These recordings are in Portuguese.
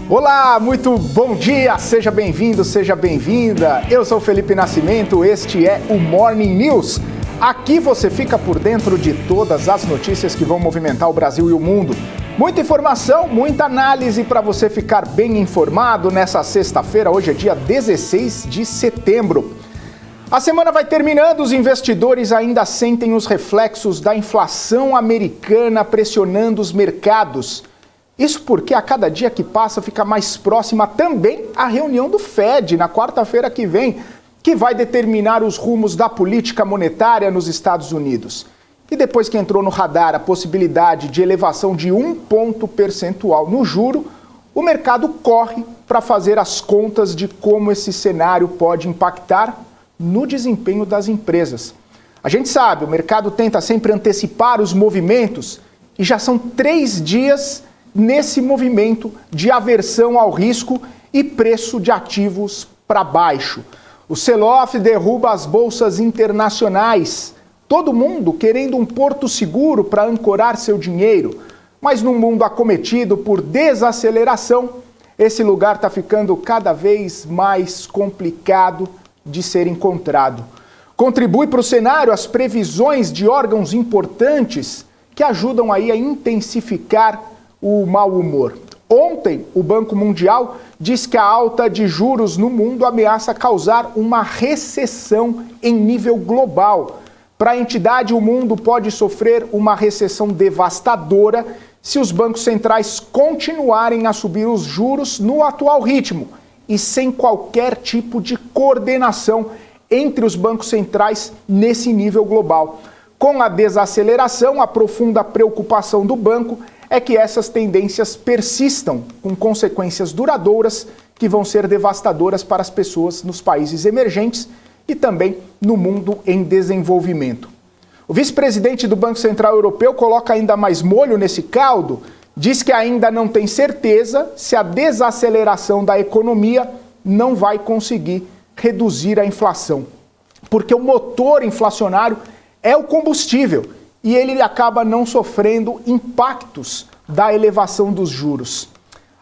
Olá, muito bom dia, seja bem-vindo, seja bem-vinda. Eu sou Felipe Nascimento, este é o Morning News. Aqui você fica por dentro de todas as notícias que vão movimentar o Brasil e o mundo. Muita informação, muita análise para você ficar bem informado nessa sexta-feira. Hoje é dia 16 de setembro. A semana vai terminando, os investidores ainda sentem os reflexos da inflação americana pressionando os mercados. Isso porque a cada dia que passa fica mais próxima também a reunião do Fed, na quarta-feira que vem, que vai determinar os rumos da política monetária nos Estados Unidos. E depois que entrou no radar a possibilidade de elevação de 1 ponto percentual no juro, o mercado corre para fazer as contas de como esse cenário pode impactar no desempenho das empresas. A gente sabe, o mercado tenta sempre antecipar os movimentos e já são 3 dias nesse movimento de aversão ao risco e preço de ativos para baixo. O sell-off derruba as bolsas internacionais. Todo mundo querendo um porto seguro para ancorar seu dinheiro. Mas num mundo acometido por desaceleração, esse lugar está ficando cada vez mais complicado de ser encontrado. Contribui para o cenário as previsões de órgãos importantes que ajudam aí a intensificar o mau humor. Ontem, o Banco Mundial diz que a alta de juros no mundo ameaça causar uma recessão em nível global. Para a entidade, o mundo pode sofrer uma recessão devastadora se os bancos centrais continuarem a subir os juros no atual ritmo e sem qualquer tipo de coordenação entre os bancos centrais nesse nível global. Com a desaceleração, a profunda preocupação do banco é que essas tendências persistam, com consequências duradouras que vão ser devastadoras para as pessoas nos países emergentes e também no mundo em desenvolvimento. O vice-presidente do Banco Central Europeu coloca ainda mais molho nesse caldo, diz que ainda não tem certeza se a desaceleração da economia não vai conseguir reduzir a inflação. Porque o motor inflacionário é o combustível e ele acaba não sofrendo impactos da elevação dos juros.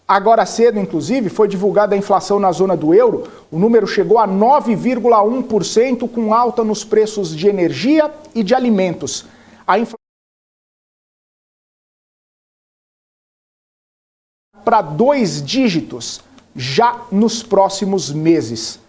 Agora cedo, inclusive, foi divulgada a inflação na zona do euro. O número chegou a 9,1%, com alta nos preços de energia e de alimentos. A inflação para 2 dígitos já nos próximos meses.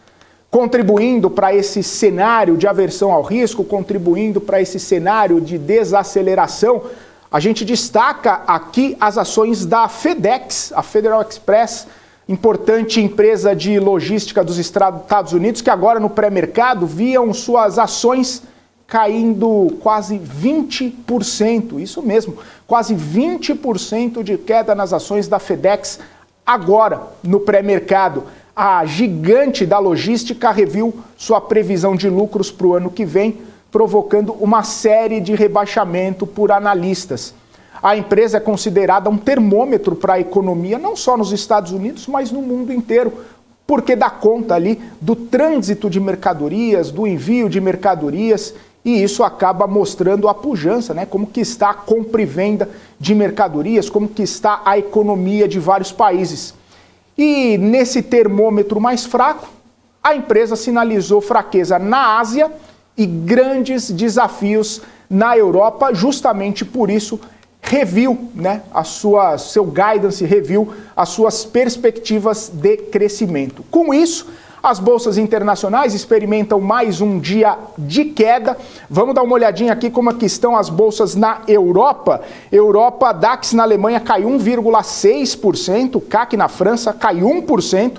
Contribuindo para esse cenário de aversão ao risco, contribuindo para esse cenário de desaceleração, a gente destaca aqui as ações da FedEx, a Federal Express, importante empresa de logística dos Estados Unidos, que agora no pré-mercado viam suas ações caindo quase 20%, isso mesmo, quase 20% de queda nas ações da FedEx agora no pré-mercado. A gigante da logística reviu sua previsão de lucros para o ano que vem, provocando uma série de rebaixamento por analistas. A empresa é considerada um termômetro para a economia, não só nos Estados Unidos, mas no mundo inteiro, porque dá conta ali do trânsito de mercadorias, do envio de mercadorias, e isso acaba mostrando a pujança, né? Como que está a compra e venda de mercadorias, como que está a economia de vários países. E nesse termômetro mais fraco, a empresa sinalizou fraqueza na Ásia e grandes desafios na Europa. Justamente por isso, reviu, né, seu guidance, reviu as suas perspectivas de crescimento. Com isso, as bolsas internacionais experimentam mais um dia de queda. Vamos dar uma olhadinha aqui como aqui estão as bolsas na Europa. Europa, DAX na Alemanha caiu 1,6%, CAC na França caiu 1%,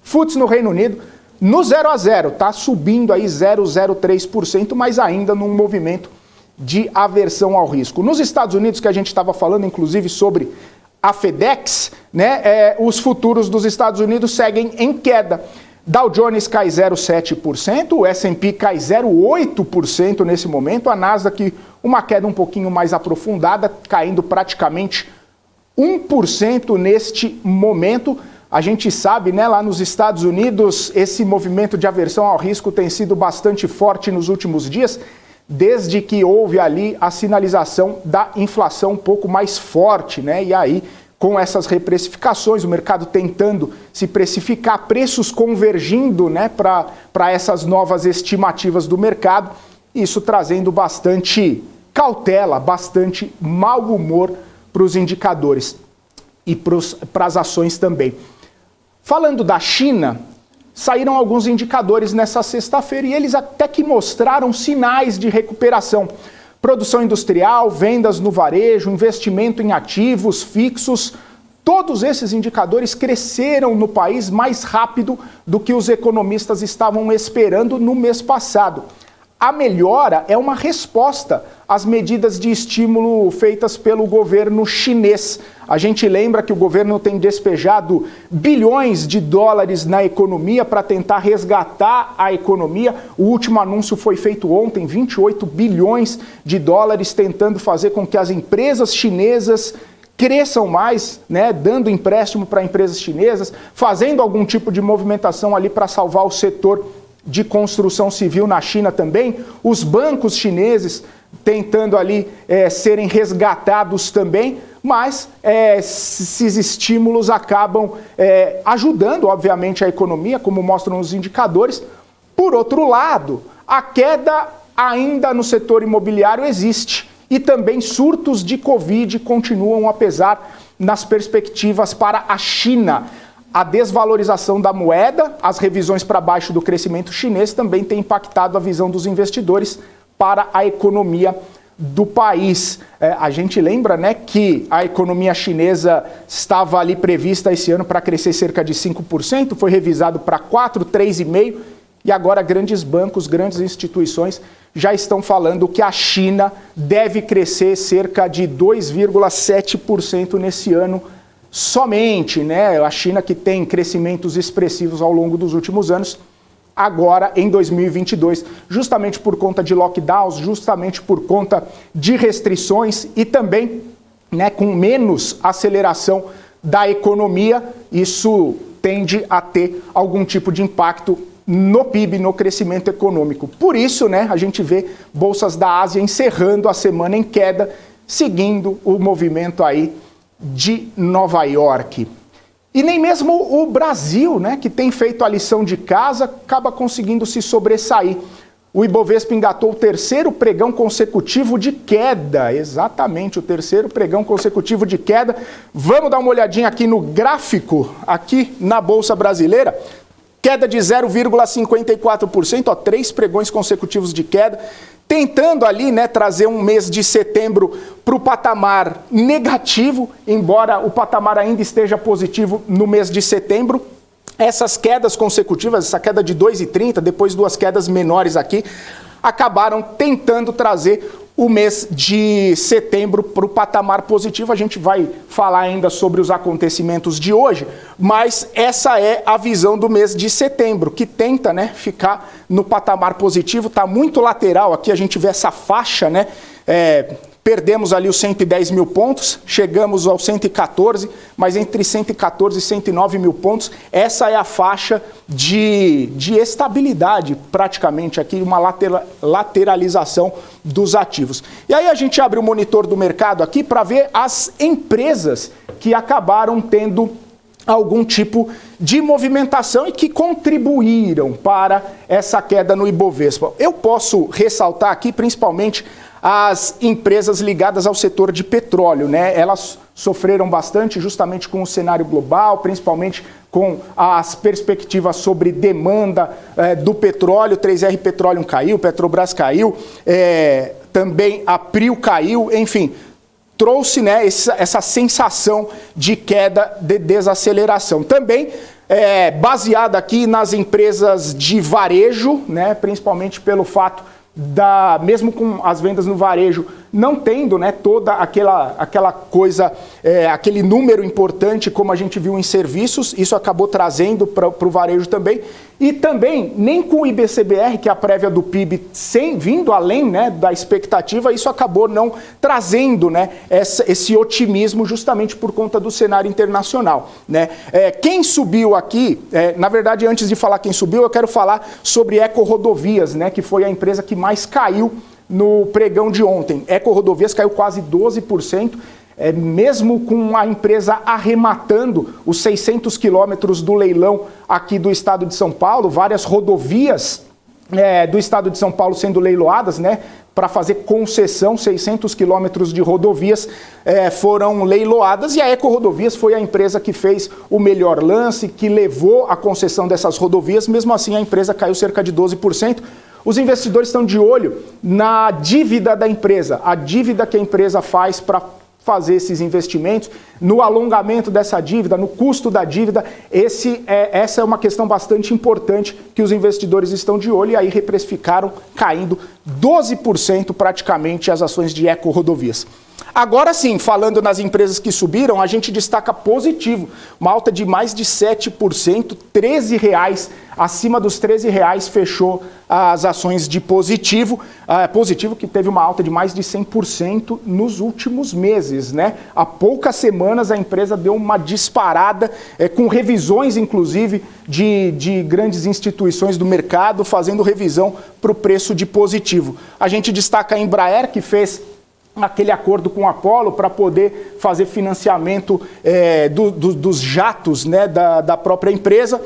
FTSE no Reino Unido no 0 a 0, tá subindo aí 0,03%, mas ainda num movimento de aversão ao risco. Nos Estados Unidos, que a gente estava falando inclusive sobre a FedEx, né, os futuros dos Estados Unidos seguem em queda. Dow Jones cai 0,7%, o S&P cai 0,8% nesse momento, a Nasdaq uma queda um pouquinho mais aprofundada, caindo praticamente 1% neste momento. A gente sabe, né, lá nos Estados Unidos, esse movimento de aversão ao risco tem sido bastante forte nos últimos dias, desde que houve ali a sinalização da inflação um pouco mais forte, né? E aí com essas reprecificações, o mercado tentando se precificar, preços convergindo, né, para essas novas estimativas do mercado, isso trazendo bastante cautela, bastante mau humor para os indicadores e para as ações também. Falando da China, saíram alguns indicadores nessa sexta-feira e eles até que mostraram sinais de recuperação. Produção industrial, vendas no varejo, investimento em ativos fixos, todos esses indicadores cresceram no país mais rápido do que os economistas estavam esperando no mês passado. A melhora é uma resposta às medidas de estímulo feitas pelo governo chinês. A gente lembra que o governo tem despejado bilhões de dólares na economia para tentar resgatar a economia. O último anúncio foi feito ontem, 28 bilhões de dólares, tentando fazer com que as empresas chinesas cresçam mais, né, dando empréstimo para empresas chinesas, fazendo algum tipo de movimentação ali para salvar o setor de construção civil na China também, os bancos chineses tentando ali serem resgatados também, mas esses estímulos acabam ajudando, obviamente, a economia, como mostram os indicadores. Por outro lado, a queda ainda no setor imobiliário existe e também surtos de Covid continuam, apesar nas perspectivas para a China. A desvalorização da moeda, as revisões para baixo do crescimento chinês também têm impactado a visão dos investidores para a economia do país. A gente lembra, né, que a economia chinesa estava ali prevista esse ano para crescer cerca de 5%, foi revisado para 4%, 3,5%, e agora grandes bancos, grandes instituições já estão falando que a China deve crescer cerca de 2,7% nesse ano somente, né? A China, que tem crescimentos expressivos ao longo dos últimos anos, agora em 2022, justamente por conta de lockdowns, justamente por conta de restrições e também, né, com menos aceleração da economia, isso tende a ter algum tipo de impacto no PIB, no crescimento econômico. Por isso, né, a gente vê bolsas da Ásia encerrando a semana em queda, seguindo o movimento aí de Nova York. E nem mesmo o Brasil, né, que tem feito a lição de casa, acaba conseguindo se sobressair. O Ibovespa engatou o terceiro pregão consecutivo de queda, exatamente, o terceiro pregão consecutivo de queda. Vamos dar uma olhadinha aqui no gráfico, aqui na Bolsa Brasileira. Queda de 0,54%, 3 pregões consecutivos de queda, tentando ali, né, trazer um mês de setembro para o patamar negativo, embora o patamar ainda esteja positivo no mês de setembro. Essas quedas consecutivas, essa queda de 2,30, depois duas quedas menores aqui, acabaram tentando trazer o mês de setembro para o patamar positivo. A gente vai falar ainda sobre os acontecimentos de hoje, mas essa é a visão do mês de setembro, que tenta, né, ficar no patamar positivo. Está muito lateral aqui, a gente vê essa faixa, né? Perdemos ali os 110 mil pontos, chegamos aos 114, mas entre 114 e 109 mil pontos, essa é a faixa de estabilidade, praticamente, aqui uma lateralização dos ativos. E aí a gente abre o monitor do mercado aqui para ver as empresas que acabaram tendo algum tipo de movimentação e que contribuíram para essa queda no Ibovespa. Eu posso ressaltar aqui, principalmente, as empresas ligadas ao setor de petróleo, né? Elas sofreram bastante justamente com o cenário global, principalmente com as perspectivas sobre demanda do petróleo. 3R Petroleum caiu, Petrobras caiu, também a Prio caiu, enfim, trouxe, né, essa sensação de queda, de desaceleração. Também baseada aqui nas empresas de varejo, né, principalmente pelo fato mesmo com as vendas no varejo não tendo, né, toda aquela coisa, aquele número importante como a gente viu em serviços, isso acabou trazendo para o varejo também. E também, nem com o IBCBR, que é a prévia do PIB, vindo além, né, da expectativa, isso acabou não trazendo, né, esse otimismo justamente por conta do cenário internacional, né? Quem subiu aqui, na verdade, antes de falar quem subiu, eu quero falar sobre EcoRodovias, né, que foi a empresa que mais caiu no pregão de ontem. EcoRodovias caiu quase 12%. mesmo com a empresa arrematando os 600 quilômetros do leilão aqui do estado de São Paulo, várias rodovias do estado de São Paulo sendo leiloadas, né, para fazer concessão, 600 quilômetros de rodovias foram leiloadas, e a Eco Rodovias foi a empresa que fez o melhor lance, que levou a concessão dessas rodovias. Mesmo assim a empresa caiu cerca de 12%. Os investidores estão de olho na dívida da empresa, a dívida que a empresa faz para fazer esses investimentos, no alongamento dessa dívida, no custo da dívida. Essa é uma questão bastante importante que os investidores estão de olho, e aí reprecificaram, caindo 12% praticamente as ações de Eco Rodovias. Agora sim, falando nas empresas que subiram, a gente destaca positivo, uma alta de mais de 7%, R$13, acima dos R$13 fechou as ações de Positivo, Positivo que teve uma alta de mais de 100% nos últimos meses, né? Há poucas semanas a empresa deu uma disparada, com revisões inclusive de grandes instituições do mercado, fazendo revisão para o preço de Positivo. A gente destaca a Embraer, que fez aquele acordo com a Apollo para poder fazer financiamento dos jatos, né, da própria empresa.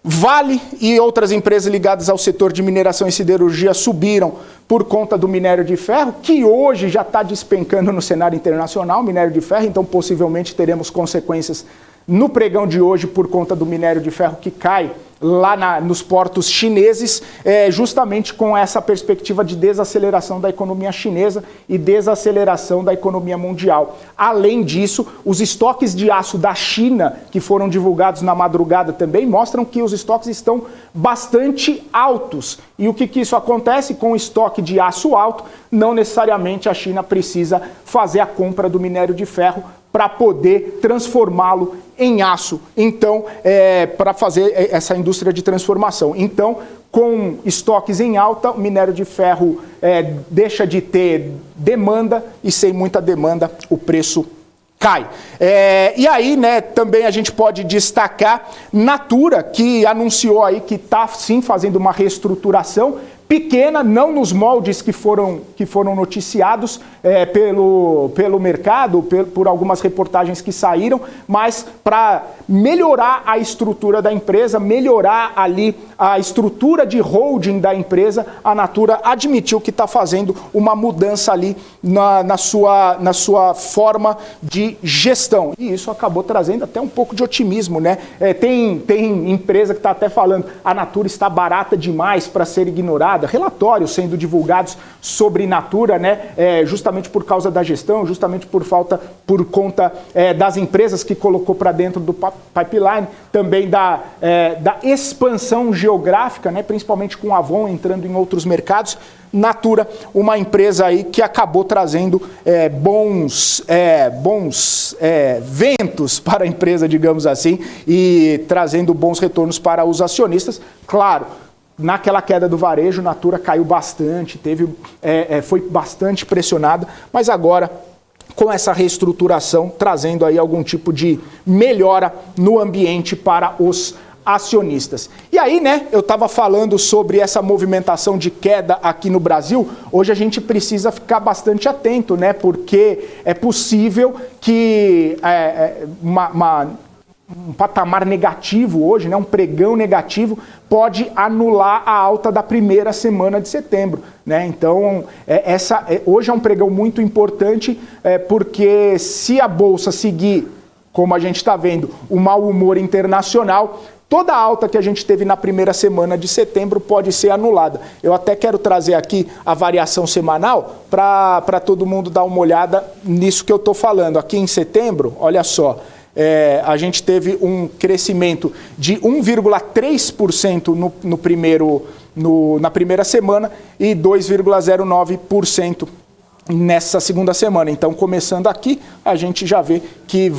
Vale e outras empresas ligadas ao setor de mineração e siderurgia subiram por conta do minério de ferro, que hoje já está despencando no cenário internacional, minério de ferro, então possivelmente teremos consequências no pregão de hoje por conta do minério de ferro que cai lá nos portos chineses, justamente com essa perspectiva de desaceleração da economia chinesa e desaceleração da economia mundial. Além disso, os estoques de aço da China, que foram divulgados na madrugada também, mostram que os estoques estão bastante altos. E o que isso acontece? Com o estoque de aço alto, não necessariamente a China precisa fazer a compra do minério de ferro para poder transformá-lo em aço, então, para fazer essa indústria de transformação. Então, com estoques em alta, o minério de ferro deixa de ter demanda, e sem muita demanda, o preço cai. E aí, né, também a gente pode destacar Natura, que anunciou aí que está sim fazendo uma reestruturação pequena, não nos moldes que foram noticiados pelo mercado, por algumas reportagens que saíram, mas para melhorar a estrutura da empresa, melhorar ali a estrutura de holding da empresa, a Natura admitiu que está fazendo uma mudança ali na sua forma de gestão. E isso acabou trazendo até um pouco de otimismo, né? Tem empresa que está até falando, a Natura está barata demais para ser ignorada, relatórios sendo divulgados sobre Natura, né? Justamente por causa da gestão, justamente por conta das empresas que colocou para dentro do pipeline, também da expansão geográfica, né? Principalmente com a Avon entrando em outros mercados. Natura, uma empresa aí que acabou trazendo bons ventos para a empresa, digamos assim, e trazendo bons retornos para os acionistas. Claro, naquela queda do varejo, Natura caiu bastante, foi bastante pressionada, mas agora, com essa reestruturação, trazendo aí algum tipo de melhora no ambiente para os acionistas. E aí, né, eu estava falando sobre essa movimentação de queda aqui no Brasil. Hoje a gente precisa ficar bastante atento, né, porque é possível que um patamar negativo hoje, né, um pregão negativo, pode anular a alta da primeira semana de setembro, né? Então, hoje é um pregão muito importante, porque se a Bolsa seguir, como a gente está vendo, o mau humor internacional, toda a alta que a gente teve na primeira semana de setembro pode ser anulada. Eu até quero trazer aqui a variação semanal para todo mundo dar uma olhada nisso que eu estou falando. Aqui em setembro, olha só, a gente teve um crescimento de 1,3% na primeira semana e 2,09% nessa segunda semana. Então, começando aqui, a gente já vê que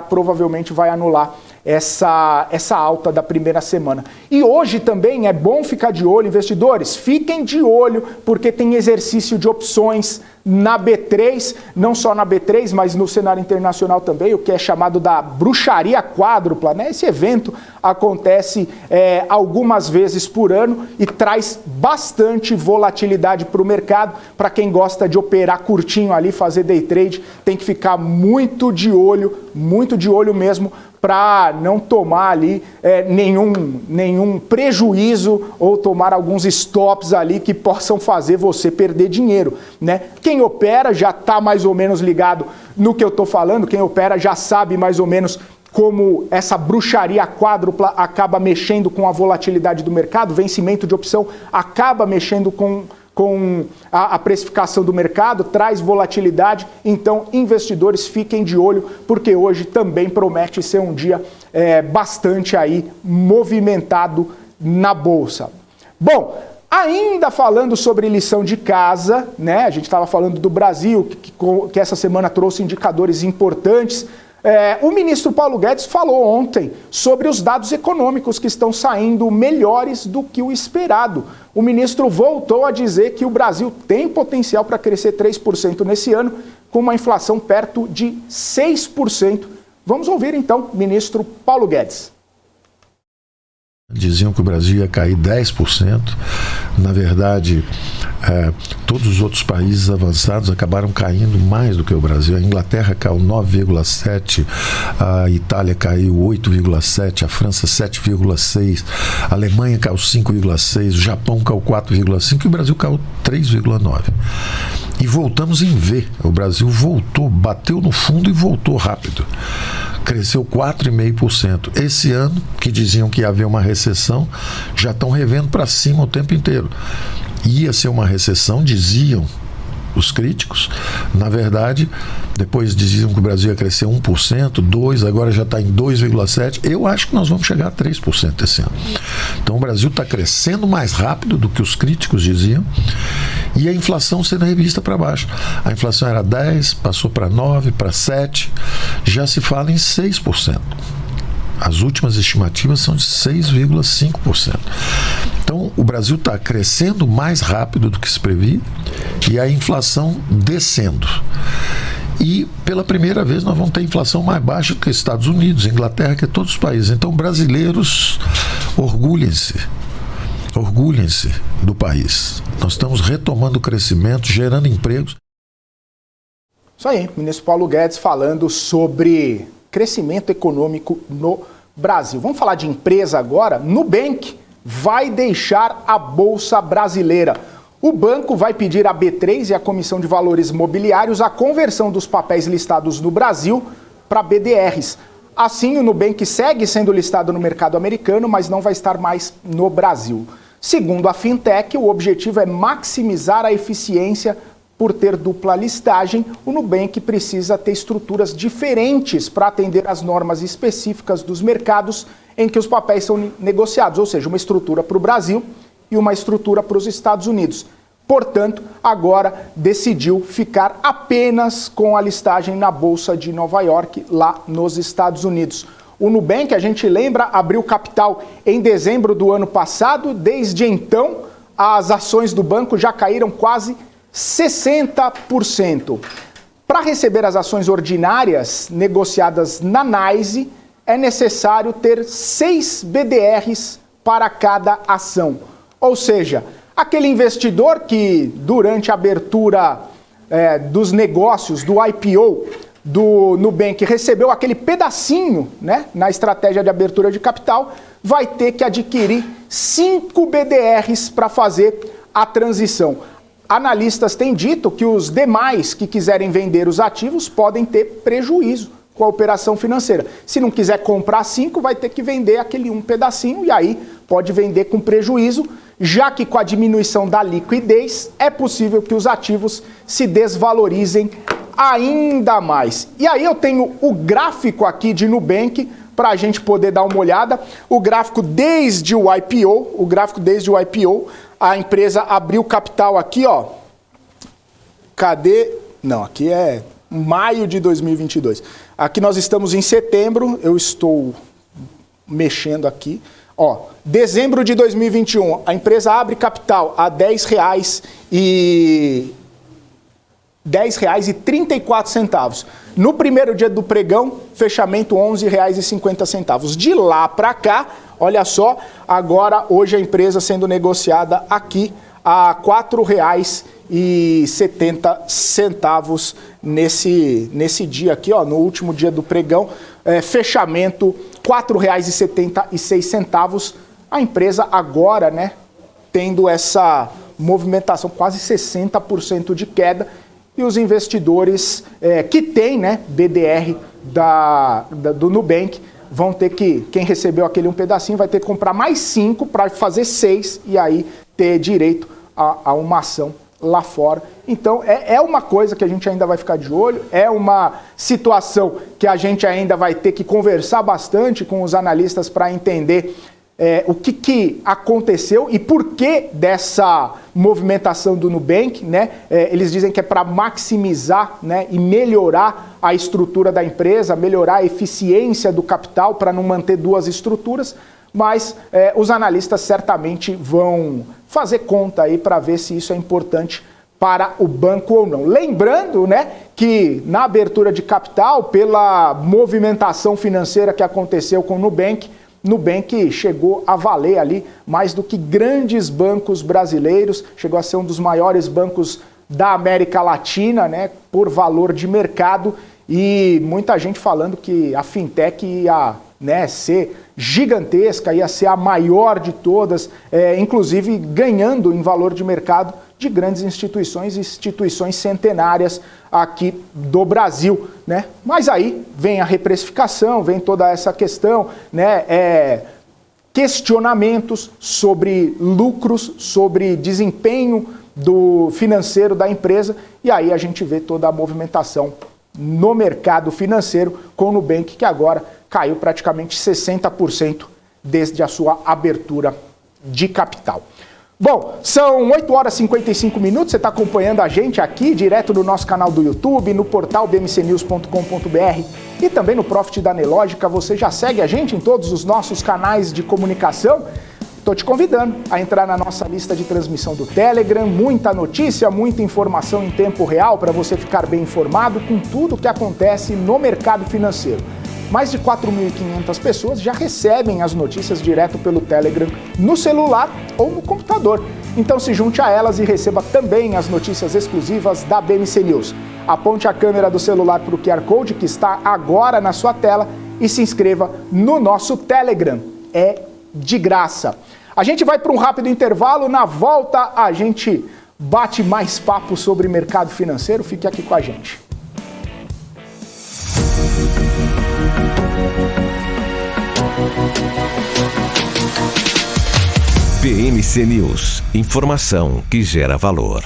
provavelmente vai anular essa alta da primeira semana. E hoje também é bom ficar de olho, investidores, fiquem de olho, porque tem exercício de opções na B3, não só na B3, mas no cenário internacional também, o que é chamado da bruxaria quádrupla, né? Esse evento acontece algumas vezes por ano e traz bastante volatilidade para o mercado. Para quem gosta de operar curtinho ali, fazer day trade, tem que ficar muito de olho mesmo, para não tomar ali nenhum prejuízo ou tomar alguns stops ali que possam fazer você perder dinheiro, né? Quem opera já está mais ou menos ligado no que eu estou falando, quem opera já sabe mais ou menos como essa bruxaria quádrupla acaba mexendo com a volatilidade do mercado, vencimento de opção acaba mexendo com a precificação do mercado, traz volatilidade. Então, investidores, fiquem de olho, porque hoje também promete ser um dia bastante aí movimentado na Bolsa. Bom, ainda falando sobre lição de casa, né? A gente estava falando do Brasil, que essa semana trouxe indicadores importantes. O ministro Paulo Guedes falou ontem sobre os dados econômicos que estão saindo melhores do que o esperado. O ministro voltou a dizer que o Brasil tem potencial para crescer 3% nesse ano, com uma inflação perto de 6%. Vamos ouvir então o ministro Paulo Guedes. Diziam que o Brasil ia cair 10%. Na verdade, todos os outros países avançados acabaram caindo mais do que o Brasil. A Inglaterra caiu 9,7%, a Itália caiu 8,7%, a França 7,6%, a Alemanha caiu 5,6%, o Japão caiu 4,5% e o Brasil caiu 3,9%. E voltamos em V. O Brasil voltou, bateu no fundo e voltou rápido. Cresceu 4,5%. Esse ano, que diziam que ia haver uma recessão, já estão revendo para cima o tempo inteiro. Ia ser uma recessão, diziam os críticos. Na verdade, depois diziam que o Brasil ia crescer 1%, 2%, agora já está em 2,7%. Eu acho que nós vamos chegar a 3% esse ano. Então o Brasil está crescendo mais rápido do que os críticos diziam e a inflação sendo revista para baixo. A inflação era 10%, passou para 9%, para 7%, já se fala em 6%. As últimas estimativas são de 6,5%. Então, o Brasil está crescendo mais rápido do que se previa e a inflação descendo. E, pela primeira vez, nós vamos ter inflação mais baixa do que Estados Unidos, Inglaterra, que é todos os países. Então, brasileiros, orgulhem-se do país. Nós estamos retomando o crescimento, gerando empregos. Isso aí, ministro Paulo Guedes falando sobre crescimento econômico no Brasil. Vamos falar de empresa agora? Nubank vai deixar a Bolsa Brasileira. O banco vai pedir à B3 e à Comissão de Valores Mobiliários a conversão dos papéis listados no Brasil para BDRs. Assim, o Nubank segue sendo listado no mercado americano, mas não vai estar mais no Brasil. Segundo a Fintech, o objetivo é maximizar a eficiência. Por ter dupla listagem, o Nubank precisa ter estruturas diferentes para atender às normas específicas dos mercados em que os papéis são negociados, ou seja, uma estrutura para o Brasil e uma estrutura para os Estados Unidos. Portanto, agora decidiu ficar apenas com a listagem na Bolsa de Nova York, lá nos Estados Unidos. O Nubank, a gente lembra, abriu capital em dezembro do ano passado. Desde então, as ações do banco já caíram quase 60%. Para receber as ações ordinárias negociadas na NYSE, é necessário ter 6 BDRs para cada ação. Ou seja, aquele investidor que durante a abertura dos negócios, do IPO do Nubank, recebeu aquele pedacinho, né, na estratégia de abertura de capital, vai ter que adquirir 5 BDRs para fazer a transição. Analistas têm dito que os demais que quiserem vender os ativos podem ter prejuízo com a operação financeira. Se não quiser comprar 5, vai ter que vender aquele um pedacinho e aí pode vender com prejuízo, já que com a diminuição da liquidez é possível que os ativos se desvalorizem ainda mais. E aí eu tenho o gráfico aqui de Nubank para a gente poder dar uma olhada. O gráfico desde o IPO, a empresa abriu capital aqui, ó. Cadê? Não, aqui é maio de 2022. Aqui nós estamos em setembro, eu estou mexendo aqui. Ó, dezembro de 2021, a empresa abre capital a R$10 R$ 10,34. No primeiro dia do pregão, fechamento R$ 11,50. De lá para cá, olha só, agora hoje a empresa sendo negociada aqui a R$ 4,70 nesse dia aqui, ó, no último dia do pregão, fechamento R$ 4,76. A empresa agora, né, tendo essa movimentação, quase 60% de queda, e os investidores que têm, né, BDR do Nubank vão ter que, quem recebeu aquele um pedacinho, vai ter que comprar mais 5 para fazer 6 e aí ter direito a uma ação lá fora. Então é uma coisa que a gente ainda vai ficar de olho, é uma situação que a gente ainda vai ter que conversar bastante com os analistas para entender o que aconteceu e por que dessa movimentação do Nubank, né? Eles dizem que é para maximizar, né, e melhorar a estrutura da empresa, melhorar a eficiência do capital para não manter duas estruturas, mas os analistas certamente vão fazer conta aí para ver se isso é importante para o banco ou não. Lembrando, né, que na abertura de capital, pela movimentação financeira que aconteceu com o Nubank chegou a valer ali mais do que grandes bancos brasileiros, chegou a ser um dos maiores bancos da América Latina, né, por valor de mercado, e muita gente falando que a fintech ia, né, ser gigantesca, ia ser a maior de todas, inclusive ganhando em valor de mercado de grandes instituições centenárias aqui do Brasil, né? Mas aí vem a reprecificação, vem toda essa questão, né? Questionamentos sobre lucros, sobre desempenho do financeiro da empresa, e aí a gente vê toda a movimentação no mercado financeiro com o Nubank, que agora caiu praticamente 60% desde a sua abertura de capital. Bom, são 8 horas e 55 minutos, você está acompanhando a gente aqui, direto no nosso canal do YouTube, no portal bmcnews.com.br e também no Profit da Nelógica. Você já segue a gente em todos os nossos canais de comunicação? Estou te convidando a entrar na nossa lista de transmissão do Telegram, muita notícia, muita informação em tempo real para você ficar bem informado com tudo o que acontece no mercado financeiro. Mais de 4.500 pessoas já recebem as notícias direto pelo Telegram no celular ou no computador. Então se junte a elas e receba também as notícias exclusivas da BMC News. Aponte a câmera do celular para o QR Code que está agora na sua tela e se inscreva no nosso Telegram. É de graça. A gente vai para um rápido intervalo, na volta a gente bate mais papo sobre mercado financeiro. Fique aqui com a gente. BMC News, informação que gera valor.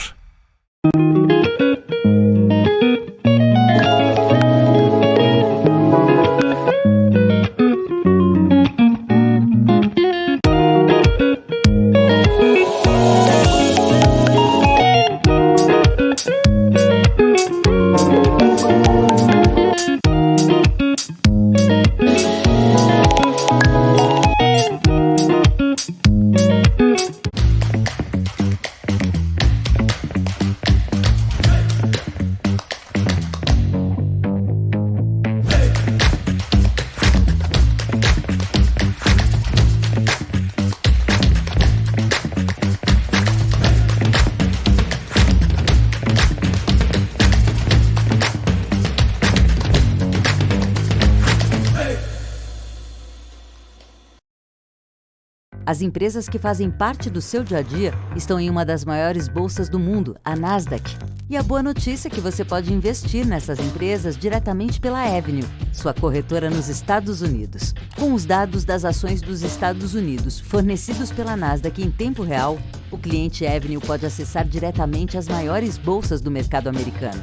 As empresas que fazem parte do seu dia a dia estão em uma das maiores bolsas do mundo, a Nasdaq. E a boa notícia é que você pode investir nessas empresas diretamente pela Avenue, sua corretora nos Estados Unidos. Com os dados das ações dos Estados Unidos fornecidos pela Nasdaq em tempo real, o cliente Avenue pode acessar diretamente as maiores bolsas do mercado americano.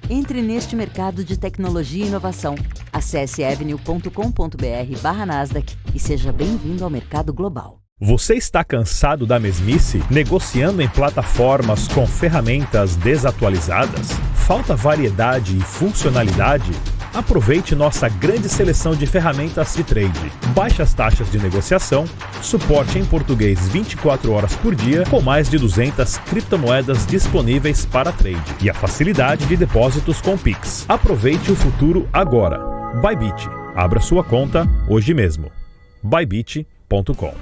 Entre neste mercado de tecnologia e inovação. Acesse avenue.com.br/Nasdaq e seja bem-vindo ao mercado global. Você está cansado da mesmice? Negociando em plataformas com ferramentas desatualizadas? Falta variedade e funcionalidade? Aproveite nossa grande seleção de ferramentas de trade, baixas taxas de negociação, suporte em português 24 horas por dia, com mais de 200 criptomoedas disponíveis para trade e a facilidade de depósitos com Pix. Aproveite o futuro agora. Bybit. Abra sua conta hoje mesmo. Bybit.com.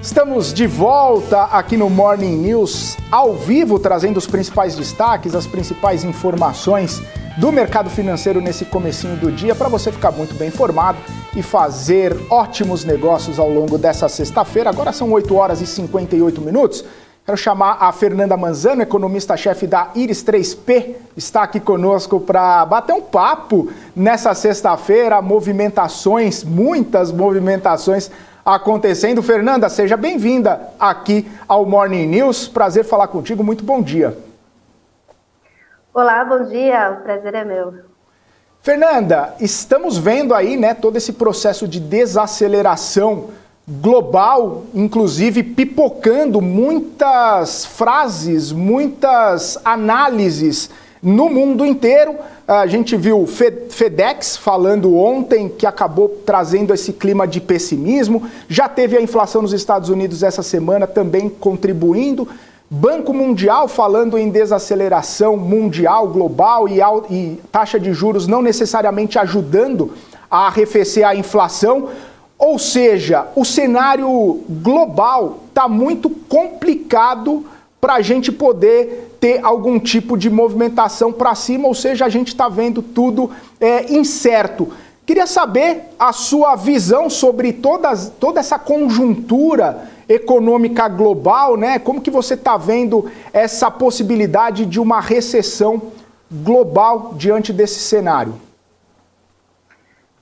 Estamos de volta aqui no Morning News, ao vivo, trazendo os principais destaques, as principais informações do mercado financeiro nesse comecinho do dia, para você ficar muito bem informado e fazer ótimos negócios ao longo dessa sexta-feira. Agora são 8 horas e 58 minutos. Quero chamar a Fernanda Manzano, economista-chefe da Iris 3P, está aqui conosco para bater um papo nessa sexta-feira, movimentações, muitas movimentações acontecendo. Fernanda, seja bem-vinda aqui ao Morning News. Prazer falar contigo, muito bom dia. Olá, bom dia, o prazer é meu. Fernanda, estamos vendo aí, né, todo esse processo de desaceleração global, inclusive pipocando muitas frases, muitas análises no mundo inteiro. A gente viu FedEx falando ontem que acabou trazendo esse clima de pessimismo. Já teve a inflação nos Estados Unidos essa semana também contribuindo. Banco Mundial falando em desaceleração mundial, global e taxa de juros não necessariamente ajudando a arrefecer a inflação. Ou seja, o cenário global está muito complicado para a gente poder ter algum tipo de movimentação para cima, ou seja, a gente está vendo tudo incerto. Queria saber a sua visão sobre toda essa conjuntura econômica global, né? Como que você está vendo essa possibilidade de uma recessão global diante desse cenário?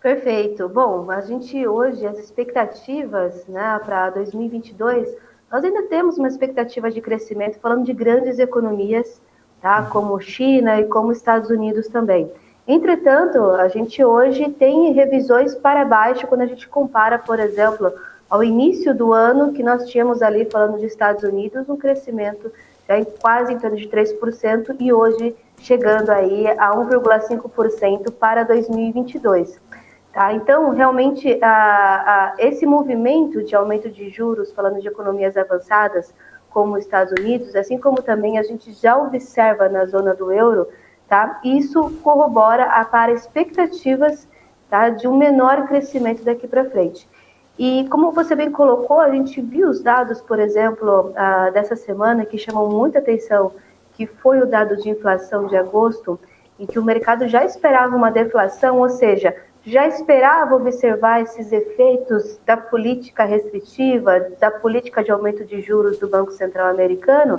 Perfeito. Bom, a gente hoje, as expectativas, né, para 2022, nós ainda temos uma expectativa de crescimento, falando de grandes economias, tá, como China e como Estados Unidos também. Entretanto, a gente hoje tem revisões para baixo quando a gente compara, por exemplo, ao início do ano, que nós tínhamos ali, falando de Estados Unidos, um crescimento já quase em torno de 3%, e hoje chegando aí a 1,5% para 2022. Tá? Então, realmente, esse movimento de aumento de juros, falando de economias avançadas, como os Estados Unidos, assim como também a gente já observa na zona do euro, tá? Isso corrobora para expectativas, tá, de um menor crescimento daqui para frente. E como você bem colocou, a gente viu os dados, por exemplo, dessa semana, que chamam muita atenção, que foi o dado de inflação de agosto, em que o mercado já esperava uma deflação, ou seja, já esperava observar esses efeitos da política restritiva, da política de aumento de juros do Banco Central americano.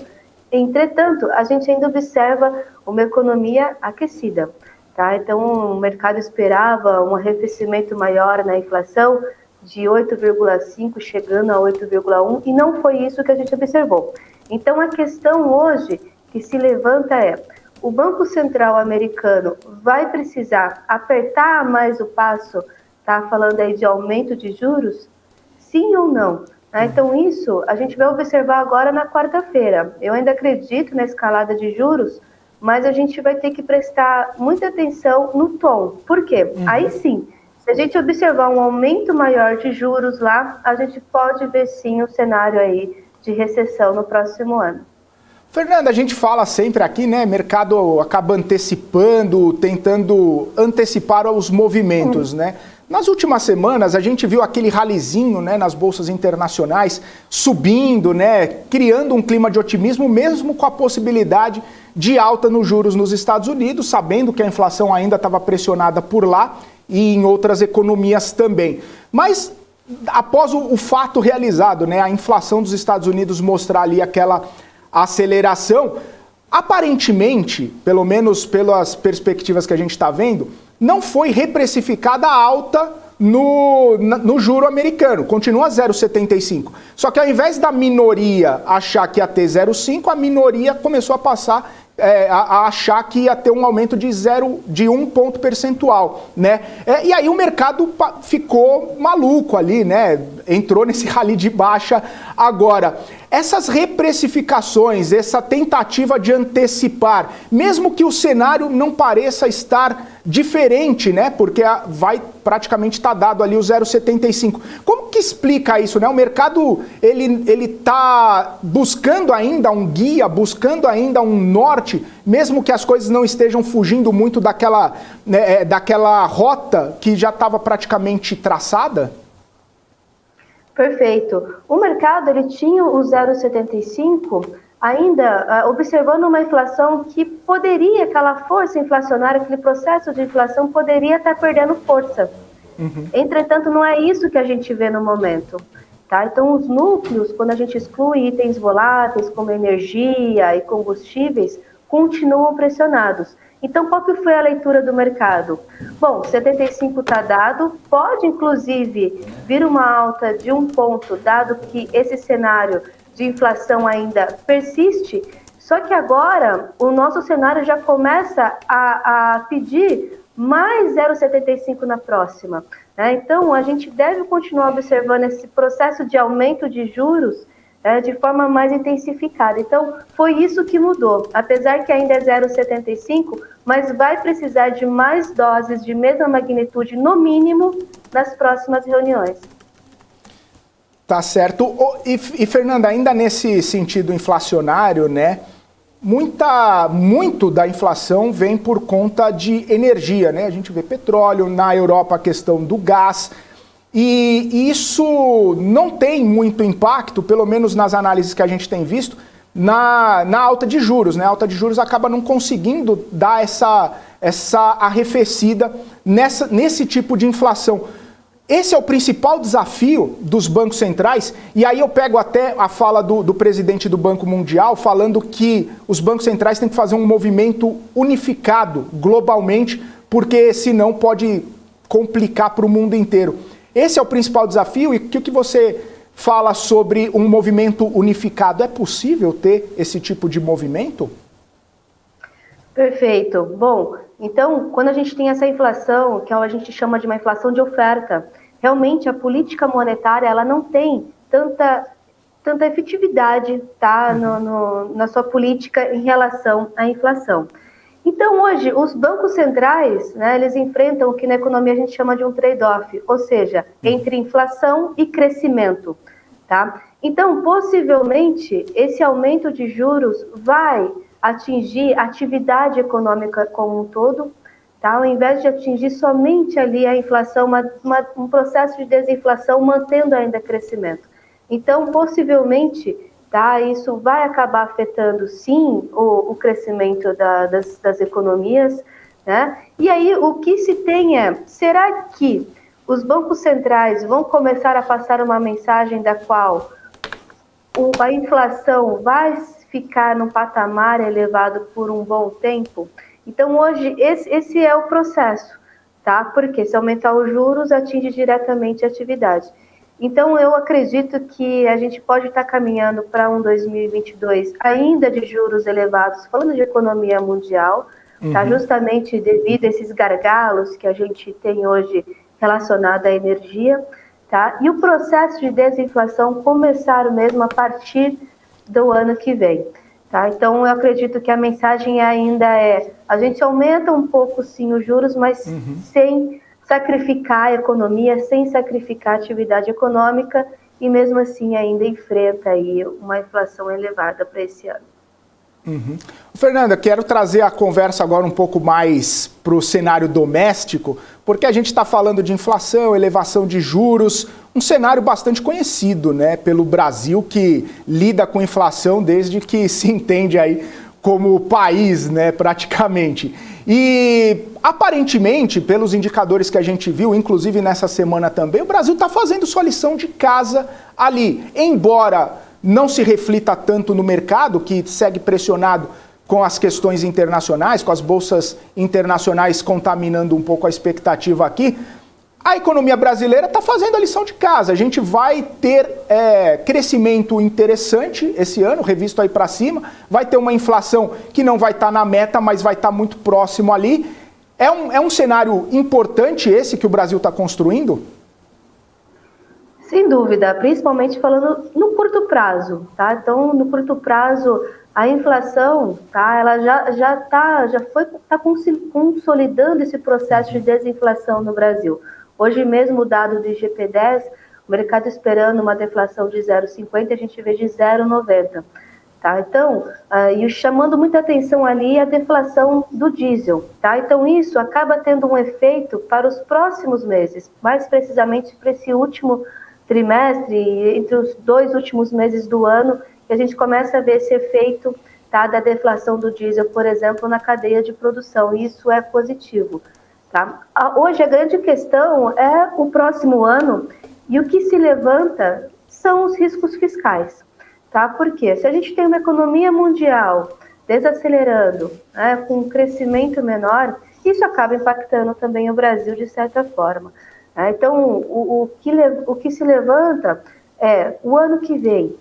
Entretanto, a gente ainda observa uma economia aquecida, tá? Então, o mercado esperava um arrefecimento maior na inflação, de 8,5 chegando a 8,1, e não foi isso que a gente observou. Então, a questão hoje que se levanta é: o Banco Central americano vai precisar apertar mais o passo, tá, falando aí de aumento de juros? Sim ou não? Então isso a gente vai observar agora na quarta-feira. Eu ainda acredito na escalada de juros, mas a gente vai ter que prestar muita atenção no tom. Por quê? Aí sim, se a gente observar um aumento maior de juros lá, a gente pode ver sim um cenário aí de recessão no próximo ano. Fernanda, a gente fala sempre aqui, né? Mercado acaba antecipando, tentando antecipar os movimentos, né? Nas últimas semanas, a gente viu aquele ralizinho, né, nas bolsas internacionais, subindo, né, criando um clima de otimismo, mesmo com a possibilidade de alta nos juros nos Estados Unidos, sabendo que a inflação ainda estava pressionada por lá e em outras economias também. Mas, após o fato realizado, né, a inflação dos Estados Unidos mostrar ali aquela aceleração, aparentemente, pelo menos pelas perspectivas que a gente está vendo, não foi reprecificada a alta no juro americano, continua 0,75. Só que ao invés da minoria achar que ia ter 0,5, a minoria começou a passar a achar que ia ter um aumento de 1 ponto percentual, né? E aí o mercado ficou maluco ali, né? Entrou nesse rally de baixa agora. Essas reprecificações, essa tentativa de antecipar, mesmo que o cenário não pareça estar diferente, né? Porque vai praticamente estar dado ali o 0,75. Como que explica isso, né? O mercado, ele está buscando ainda um guia, buscando ainda um norte, mesmo que as coisas não estejam fugindo muito daquela, né, daquela rota que já estava praticamente traçada? Perfeito. O mercado ele tinha o 0,75 ainda observando uma inflação que poderia, aquela força inflacionária, aquele processo de inflação poderia estar perdendo força. Entretanto, não é isso que a gente vê no momento. Tá? Então, os núcleos, quando a gente exclui itens voláteis como energia e combustíveis, continuam pressionados. Então, qual que foi a leitura do mercado? Bom, 75 está dado, pode inclusive vir uma alta de 1 ponto, dado que esse cenário de inflação ainda persiste, só que agora o nosso cenário já começa a pedir mais 0,75 na próxima. Né? Então, a gente deve continuar observando esse processo de aumento de juros de forma mais intensificada. Então, foi isso que mudou. Apesar que ainda é 0,75, mas vai precisar de mais doses de mesma magnitude, no mínimo, nas próximas reuniões. Tá certo. E Fernanda, ainda nesse sentido inflacionário, né? Muito da inflação vem por conta de energia, né? A gente vê petróleo, na Europa a questão do gás. E isso não tem muito impacto, pelo menos nas análises que a gente tem visto, na alta de juros, né? A alta de juros acaba não conseguindo dar essa arrefecida nesse tipo de inflação. Esse é o principal desafio dos bancos centrais, e aí eu pego até a fala do presidente do Banco Mundial, falando que os bancos centrais têm que fazer um movimento unificado globalmente, porque senão pode complicar para o mundo inteiro. Esse é o principal desafio, e o que você fala sobre um movimento unificado? É possível ter esse tipo de movimento? Perfeito. Bom, então, quando a gente tem essa inflação, que a gente chama de uma inflação de oferta, realmente a política monetária ela não tem tanta efetividade, tá, na sua política em relação à inflação. Então, hoje, os bancos centrais, né, eles enfrentam o que na economia a gente chama de um trade-off, ou seja, entre inflação e crescimento, tá? Então, possivelmente, esse aumento de juros vai atingir a atividade econômica como um todo, tá? Ao invés de atingir somente ali a inflação, um processo de desinflação mantendo ainda crescimento. Então, possivelmente, tá, isso vai acabar afetando, sim, o crescimento das economias, né? E aí, o que se tem será que os bancos centrais vão começar a passar uma mensagem da qual a inflação vai ficar num patamar elevado por um bom tempo? Então, hoje, esse é o processo, tá? Porque se aumentar os juros, atinge diretamente a atividade. Então, eu acredito que a gente pode estar caminhando para um 2022 ainda de juros elevados, falando de economia mundial, tá? Justamente devido a esses gargalos que a gente tem hoje relacionado à energia, tá? E o processo de desinflação começar mesmo a partir do ano que vem. Tá? Então, eu acredito que a mensagem ainda a gente aumenta um pouco, sim, os juros, mas sem sacrificar a economia, sem sacrificar a atividade econômica, e mesmo assim ainda enfrenta aí uma inflação elevada para esse ano. Fernanda, quero trazer a conversa agora um pouco mais para o cenário doméstico, porque a gente está falando de inflação, elevação de juros, um cenário bastante conhecido, né, pelo Brasil, que lida com inflação desde que se entende aí como país, né, praticamente. E aparentemente, pelos indicadores que a gente viu, inclusive nessa semana também, o Brasil está fazendo sua lição de casa ali, embora não se reflita tanto no mercado, que segue pressionado com as questões internacionais, com as bolsas internacionais contaminando um pouco a expectativa aqui. A economia brasileira está fazendo a lição de casa. A gente vai ter crescimento interessante esse ano, revisto aí para cima. Vai ter uma inflação que não vai estar na meta, mas vai estar muito próximo ali. É um cenário importante esse que o Brasil está construindo? Sem dúvida, principalmente falando no curto prazo, tá? Então, no curto prazo, a inflação, tá? Ela já está consolidando esse processo de desinflação no Brasil. Hoje mesmo, o dado do IGP-10, o mercado esperando uma deflação de 0,50, a gente vê de 0,90. Tá? Então, e chamando muita atenção ali a deflação do diesel. Tá? Então, isso acaba tendo um efeito para os próximos meses, mais precisamente para esse último trimestre, entre os 2 últimos meses do ano, que a gente começa a ver esse efeito, tá, da deflação do diesel, por exemplo, na cadeia de produção. E isso é positivo. Tá? Hoje, a grande questão é o próximo ano, e o que se levanta são os riscos fiscais. Tá? Porque se a gente tem uma economia mundial desacelerando, né, com um crescimento menor, isso acaba impactando também o Brasil de certa forma. Né? Então, o que se levanta é o ano que vem,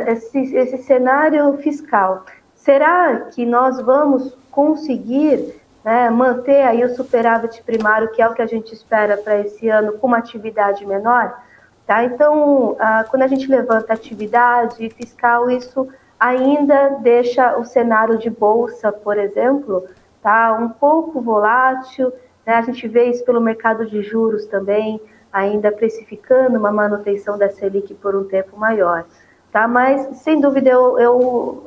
esse cenário fiscal. Será que nós vamos conseguir, né, manter aí o superávit primário, que é o que a gente espera para esse ano, com uma atividade menor? Tá? Então, quando a gente levanta atividade fiscal, isso ainda deixa o cenário de bolsa, por exemplo, tá, um pouco volátil, né? A gente vê isso pelo mercado de juros também, ainda precificando uma manutenção da Selic por um tempo maior. Tá? Mas, sem dúvida, eu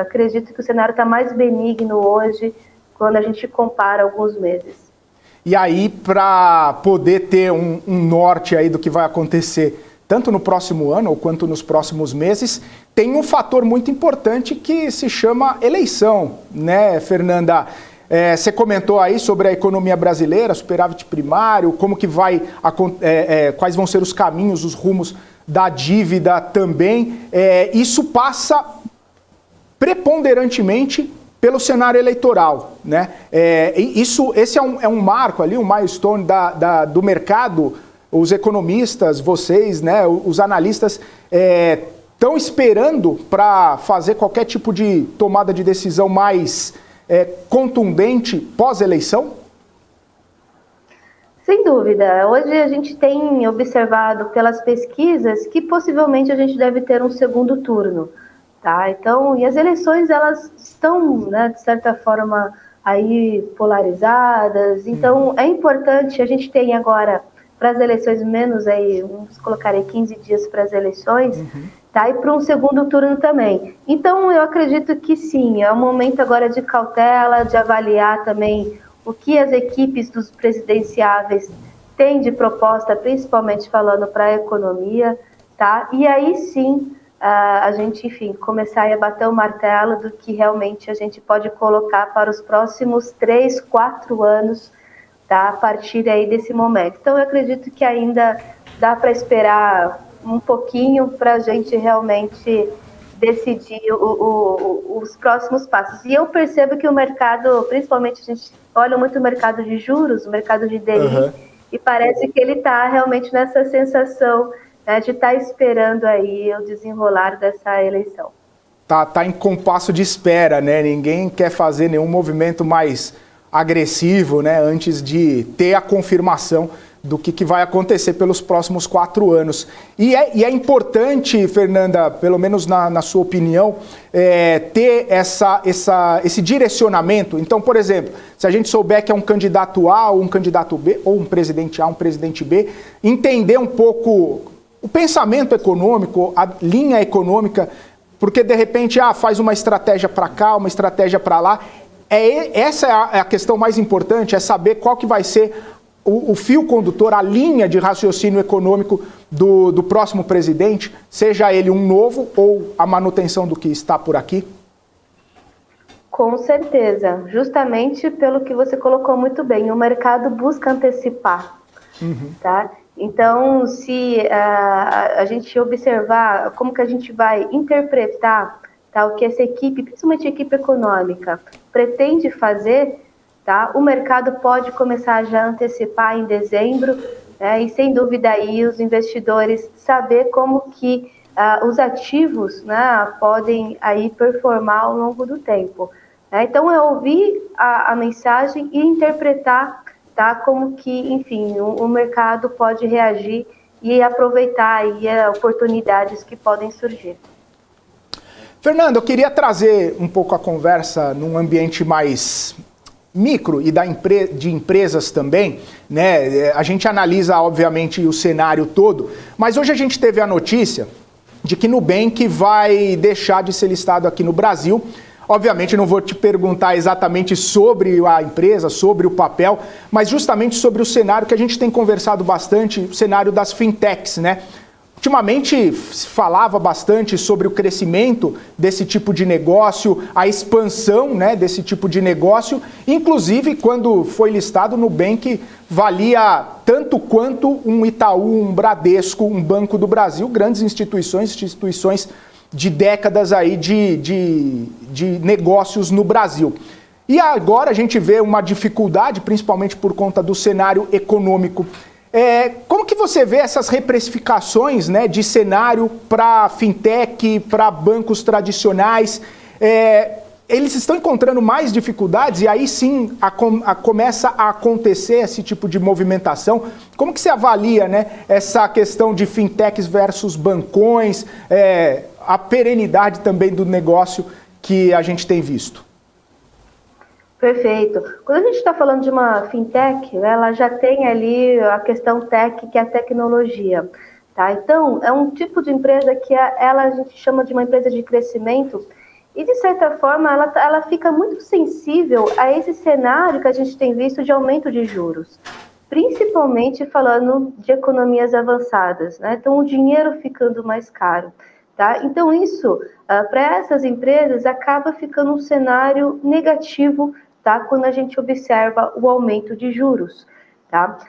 acredito que o cenário está mais benigno hoje, quando a gente compara alguns meses. E aí, para poder ter um norte aí do que vai acontecer, tanto no próximo ano quanto nos próximos meses, tem um fator muito importante que se chama eleição, né, Fernanda? Você comentou aí sobre a economia brasileira, superávit primário, como que vai, quais vão ser os caminhos, os rumos da dívida também. Isso passa preponderantemente pelo cenário eleitoral, né? Esse é um marco ali, um milestone do mercado. Os economistas, vocês, né, os analistas estão esperando para fazer qualquer tipo de tomada de decisão mais contundente pós-eleição? Sem dúvida. Hoje a gente tem observado pelas pesquisas que possivelmente a gente deve ter um segundo turno. Tá? Então, e as eleições, elas estão, né, de certa forma, aí polarizadas. Então, é importante, a gente tem agora, para as eleições, menos aí, vamos colocar aí 15 dias para as eleições, tá? E para um segundo turno também. Então, eu acredito que sim, é um momento agora de cautela, de avaliar também o que as equipes dos presidenciáveis têm de proposta, principalmente falando para a economia, tá? E aí sim, a gente, enfim, começar a bater o martelo do que realmente a gente pode colocar para os próximos 3, 4 anos, tá? A partir aí desse momento. Então, eu acredito que ainda dá para esperar um pouquinho para a gente realmente decidir os próximos passos. E eu percebo que o mercado, principalmente a gente olha muito o mercado de juros, o mercado de DI, e parece que ele está realmente nessa sensação, né, de estar esperando aí o desenrolar dessa eleição. Tá em compasso de espera, né? Ninguém quer fazer nenhum movimento mais agressivo, né, antes de ter a confirmação do que vai acontecer pelos próximos 4 anos. E é importante, Fernanda, pelo menos na sua opinião, ter esse direcionamento. Então, por exemplo, se a gente souber que é um candidato A ou um candidato B, ou um presidente A, um presidente B, entender um pouco o pensamento econômico, a linha econômica, porque de repente faz uma estratégia para cá, uma estratégia para lá. Essa é a questão mais importante, é saber qual que vai ser o fio condutor, a linha de raciocínio econômico do próximo presidente, seja ele um novo ou a manutenção do que está por aqui? Com certeza, justamente pelo que você colocou muito bem, o mercado busca antecipar, tá? Então, se a gente observar como que a gente vai interpretar, tá, o que essa equipe, principalmente a equipe econômica, pretende fazer, tá, o mercado pode começar já a antecipar em dezembro, né, e sem dúvida aí os investidores saber como que os ativos, né, podem aí performar ao longo do tempo. Né? Então, é ouvir a mensagem e interpretar, tá, como que, enfim, o mercado pode reagir e aproveitar aí oportunidades que podem surgir. Fernando, eu queria trazer um pouco a conversa num ambiente mais micro e de empresas também, né? A gente analisa, obviamente, o cenário todo, mas hoje a gente teve a notícia de que Nubank vai deixar de ser listado aqui no Brasil. Obviamente, não vou te perguntar exatamente sobre a empresa, sobre o papel, mas justamente sobre o cenário que a gente tem conversado bastante, o cenário das fintechs, né? Ultimamente se falava bastante sobre o crescimento desse tipo de negócio, a expansão, né, desse tipo de negócio. Inclusive, quando foi listado, o Nubank valia tanto quanto um Itaú, um Bradesco, um Banco do Brasil, grandes instituições de décadas aí de negócios no Brasil. E agora a gente vê uma dificuldade, principalmente por conta do cenário econômico. Como que você vê essas reprecificações, né, de cenário para fintech, para bancos tradicionais? Eles estão encontrando mais dificuldades e aí sim começa a acontecer esse tipo de movimentação. Como que você avalia, né, essa questão de fintechs versus bancões, a perenidade também do negócio que a gente tem visto? Perfeito. Quando a gente está falando de uma fintech, ela já tem ali a questão tech, que é a tecnologia. Tá? Então, é um tipo de empresa que a gente chama de uma empresa de crescimento e, de certa forma, ela fica muito sensível a esse cenário que a gente tem visto de aumento de juros, principalmente falando de economias avançadas, né? Então, o dinheiro ficando mais caro. Tá? Então, isso, para essas empresas, acaba ficando um cenário negativo, tá? Quando a gente observa o aumento de juros. Tá?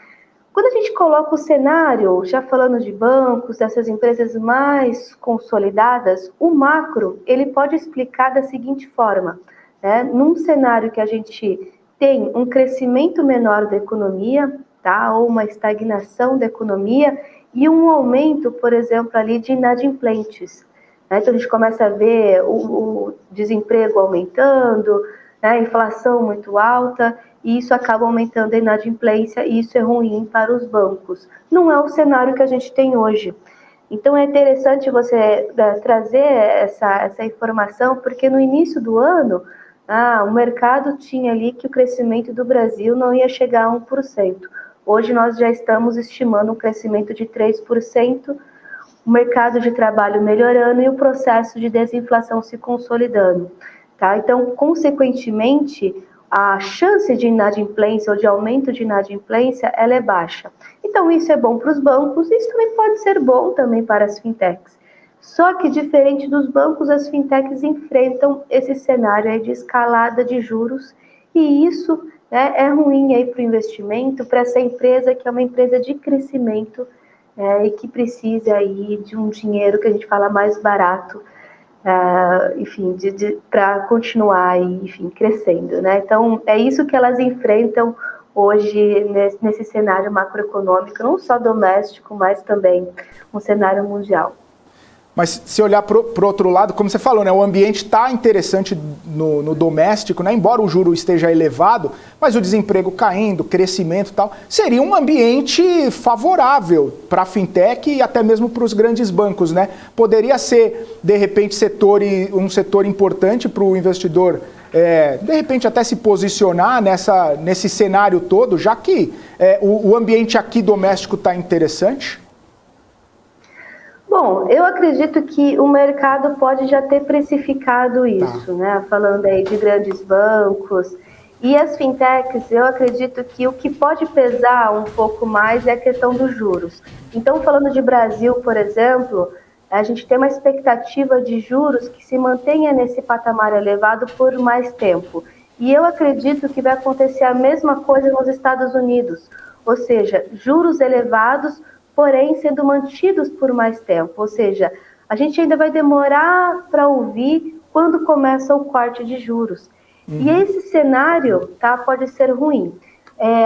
Quando a gente coloca o cenário, já falando de bancos, dessas empresas mais consolidadas, o macro ele pode explicar da seguinte forma, né? Num cenário que a gente tem um crescimento menor da economia, tá? Ou uma estagnação da economia, e um aumento, por exemplo, ali de inadimplentes. Né? Então, a gente começa a ver o desemprego aumentando, né? A inflação muito alta, e isso acaba aumentando a inadimplência, e isso é ruim para os bancos. Não é o cenário que a gente tem hoje. Então, é interessante você trazer essa informação, porque no início do ano, o mercado tinha ali que o crescimento do Brasil não ia chegar a 1%. Hoje nós já estamos estimando um crescimento de 3%, o mercado de trabalho melhorando e o processo de desinflação se consolidando. Tá? Então, consequentemente, a chance de inadimplência ou de aumento de inadimplência ela é baixa. Então, isso é bom para os bancos e isso também pode ser bom também para as fintechs. Só que, diferente dos bancos, as fintechs enfrentam esse cenário aí de escalada de juros e isso é ruim aí para o investimento, para essa empresa que é uma empresa de crescimento e que precisa aí de um dinheiro que a gente fala mais barato, enfim, para continuar aí, enfim, crescendo, né? Então, é isso que elas enfrentam hoje nesse cenário macroeconômico, não só doméstico, mas também um cenário mundial. Mas se olhar para o outro lado, como você falou, né, o ambiente está interessante no doméstico, né, embora o juro esteja elevado, mas o desemprego caindo, crescimento e tal, seria um ambiente favorável para a fintech e até mesmo para os grandes bancos, né? Poderia ser, de repente, um setor importante para o investidor, de repente até se posicionar nesse cenário todo, já que o ambiente aqui doméstico está interessante? Bom, eu acredito que o mercado pode já ter precificado isso, né? Falando aí de grandes bancos e as fintechs, eu acredito que o que pode pesar um pouco mais é a questão dos juros. Então, falando de Brasil, por exemplo, a gente tem uma expectativa de juros que se mantenha nesse patamar elevado por mais tempo. E eu acredito que vai acontecer a mesma coisa nos Estados Unidos, ou seja, juros elevados, porém sendo mantidos por mais tempo, ou seja, a gente ainda vai demorar para ouvir quando começa o corte de juros. E esse cenário pode ser ruim.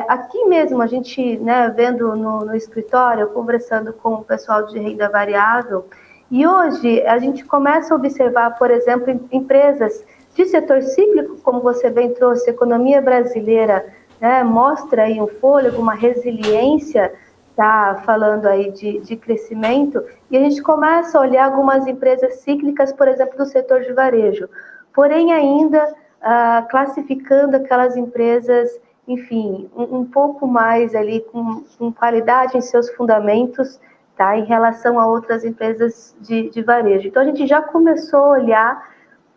Aqui mesmo, a gente, né, vendo no escritório, conversando com o pessoal de renda variável, e hoje a gente começa a observar, por exemplo, empresas de setor cíclico, como você bem trouxe, a economia brasileira, né, mostra aí um fôlego, uma resiliência, está falando aí de crescimento, e a gente começa a olhar algumas empresas cíclicas, por exemplo, do setor de varejo, porém ainda classificando aquelas empresas, enfim, um pouco mais ali com qualidade em seus fundamentos, tá, em relação a outras empresas de varejo. Então a gente já começou a olhar,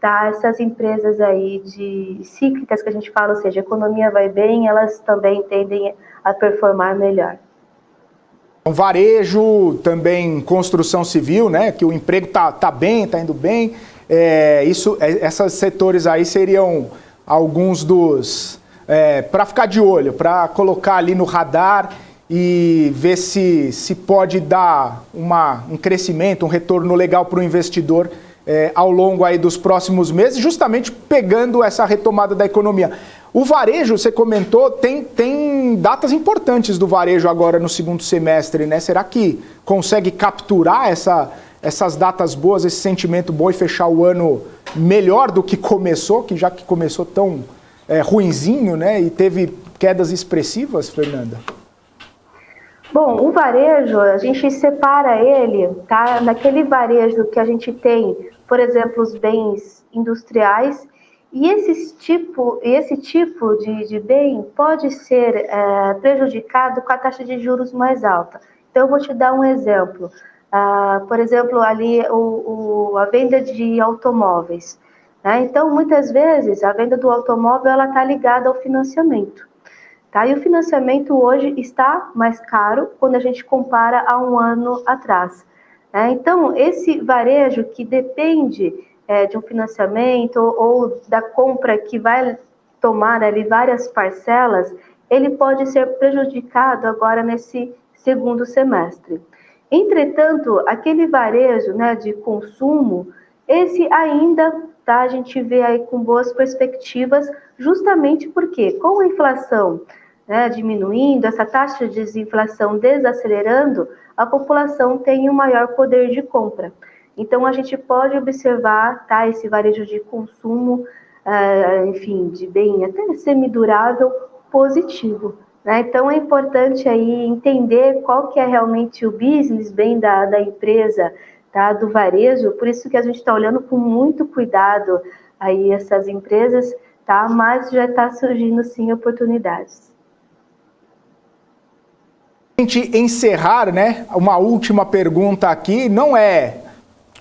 tá, essas empresas aí de cíclicas que a gente fala, ou seja, a economia vai bem, elas também tendem a performar melhor. Varejo, também construção civil, né, que o emprego tá bem, tá indo bem. Esses setores aí seriam alguns dos... para ficar de olho, para colocar ali no radar e ver se pode dar um crescimento, um retorno legal para o investidor ao longo aí dos próximos meses, justamente pegando essa retomada da economia. O varejo, você comentou, tem datas importantes do varejo agora no segundo semestre, né? Será que consegue capturar essas datas boas, esse sentimento bom e fechar o ano melhor do que começou, já que começou tão ruinzinho, né? E teve quedas expressivas, Fernanda? Bom, o varejo, a gente separa ele, tá? Naquele varejo que a gente tem, por exemplo, os bens industriais, e esse tipo de bem pode ser prejudicado com a taxa de juros mais alta. Então, eu vou te dar um exemplo. Por exemplo, ali a venda de automóveis. Né? Então, muitas vezes, a venda do automóvel está ligada ao financiamento. Tá? E o financiamento hoje está mais caro quando a gente compara a um ano atrás. Né? Então, esse varejo que depende de um financiamento ou da compra que vai tomar ali várias parcelas, ele pode ser prejudicado agora nesse segundo semestre. Entretanto, aquele varejo, né, de consumo, esse ainda, tá, a gente vê aí com boas perspectivas, justamente porque com a inflação, né, diminuindo, essa taxa de desinflação desacelerando, a população tem um maior poder de compra. Então, a gente pode observar, tá, esse varejo de consumo, enfim, de bem até semidurável, positivo. Né? Então, é importante aí entender qual que é realmente o business bem da empresa, tá, do varejo, por isso que a gente está olhando com muito cuidado aí essas empresas, tá, mas já está surgindo, sim, oportunidades. A gente encerrar, né, uma última pergunta aqui, não é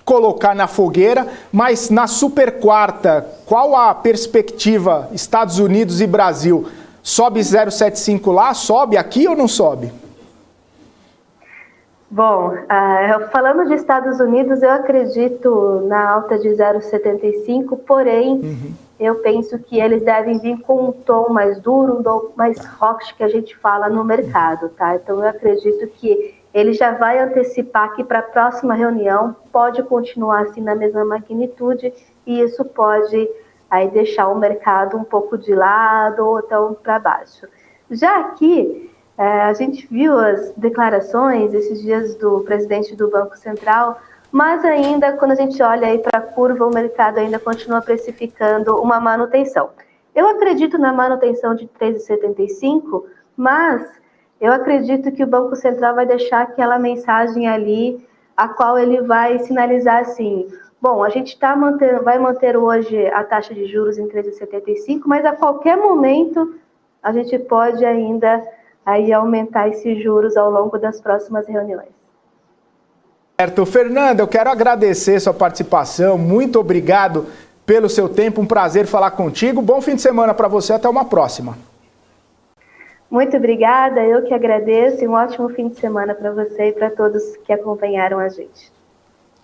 colocar na fogueira, mas na super quarta, qual a perspectiva Estados Unidos e Brasil? Sobe 0,75 lá, sobe aqui ou não sobe? Bom, falando de Estados Unidos, eu acredito na alta de 0,75, porém, eu penso que eles devem vir com um tom mais duro, um tom mais hawkish que a gente fala no mercado, tá? Então, eu acredito que ele já vai antecipar que para a próxima reunião pode continuar assim na mesma magnitude e isso pode aí deixar o mercado um pouco de lado ou então para baixo. Já aqui, a gente viu as declarações esses dias do presidente do Banco Central, mas ainda quando a gente olha aí para a curva, o mercado ainda continua precificando uma manutenção. Eu acredito na manutenção de 3,75, mas eu acredito que o Banco Central vai deixar aquela mensagem ali, a qual ele vai sinalizar assim, bom, a gente vai manter hoje a taxa de juros em 3,75, mas a qualquer momento a gente pode ainda aí aumentar esses juros ao longo das próximas reuniões. Certo. Fernanda, eu quero agradecer sua participação, muito obrigado pelo seu tempo, um prazer falar contigo, bom fim de semana para você, até uma próxima. Muito obrigada, eu que agradeço e um ótimo fim de semana para você e para todos que acompanharam a gente.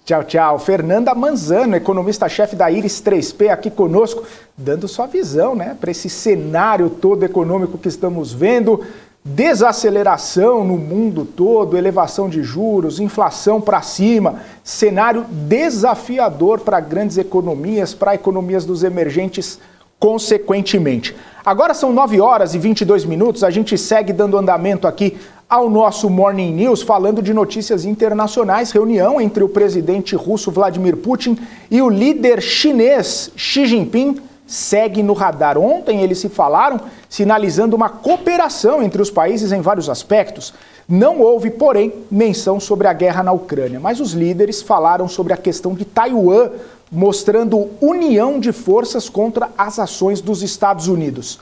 Tchau, tchau. Fernanda Manzano, economista-chefe da Iris 3P, aqui conosco, dando sua visão, né, para esse cenário todo econômico que estamos vendo, desaceleração no mundo todo, elevação de juros, inflação para cima, cenário desafiador para grandes economias, para economias dos emergentes, consequentemente. Agora são 9h22, a gente segue dando andamento aqui ao nosso Morning News, falando de notícias internacionais, reunião entre o presidente russo Vladimir Putin e o líder chinês Xi Jinping segue no radar. Ontem eles se falaram, sinalizando uma cooperação entre os países em vários aspectos. Não houve, porém, menção sobre a guerra na Ucrânia, mas os líderes falaram sobre a questão de Taiwan, mostrando união de forças contra as ações dos Estados Unidos.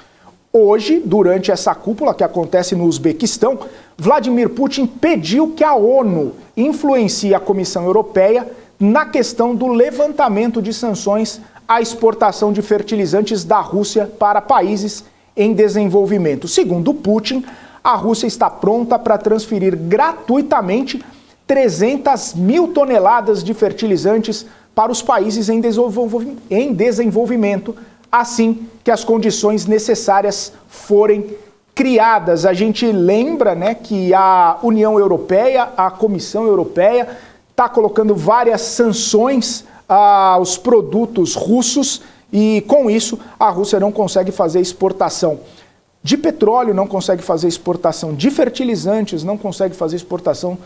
Hoje, durante essa cúpula que acontece no Uzbequistão, Vladimir Putin pediu que a ONU influencie a Comissão Europeia na questão do levantamento de sanções à exportação de fertilizantes da Rússia para países em desenvolvimento. Segundo Putin, a Rússia está pronta para transferir gratuitamente 300 mil toneladas de fertilizantes para os países em desenvolvimento, assim que as condições necessárias forem criadas. A gente lembra, né, que a União Europeia, a Comissão Europeia, está colocando várias sanções aos produtos russos e, com isso, a Rússia não consegue fazer exportação de petróleo, não consegue fazer exportação de fertilizantes, não consegue fazer exportação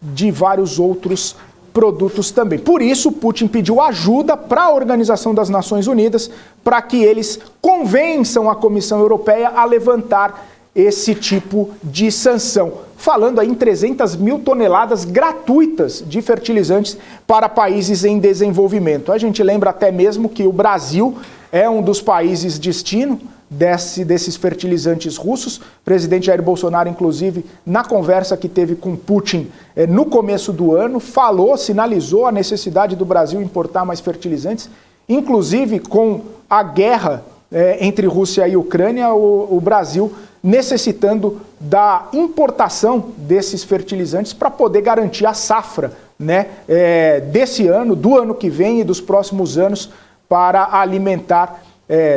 de vários outros produtos também. Por isso, Putin pediu ajuda para a Organização das Nações Unidas para que eles convençam a Comissão Europeia a levantar esse tipo de sanção. Falando aí em 300 mil toneladas gratuitas de fertilizantes para países em desenvolvimento. A gente lembra até mesmo que o Brasil é um dos países destino desses fertilizantes russos. O presidente Jair Bolsonaro, inclusive, na conversa que teve com Putin no começo do ano, sinalizou a necessidade do Brasil importar mais fertilizantes. Inclusive, com a guerra entre Rússia e Ucrânia, o Brasil necessitando da importação desses fertilizantes para poder garantir a safra, né, desse ano, do ano que vem e dos próximos anos para alimentar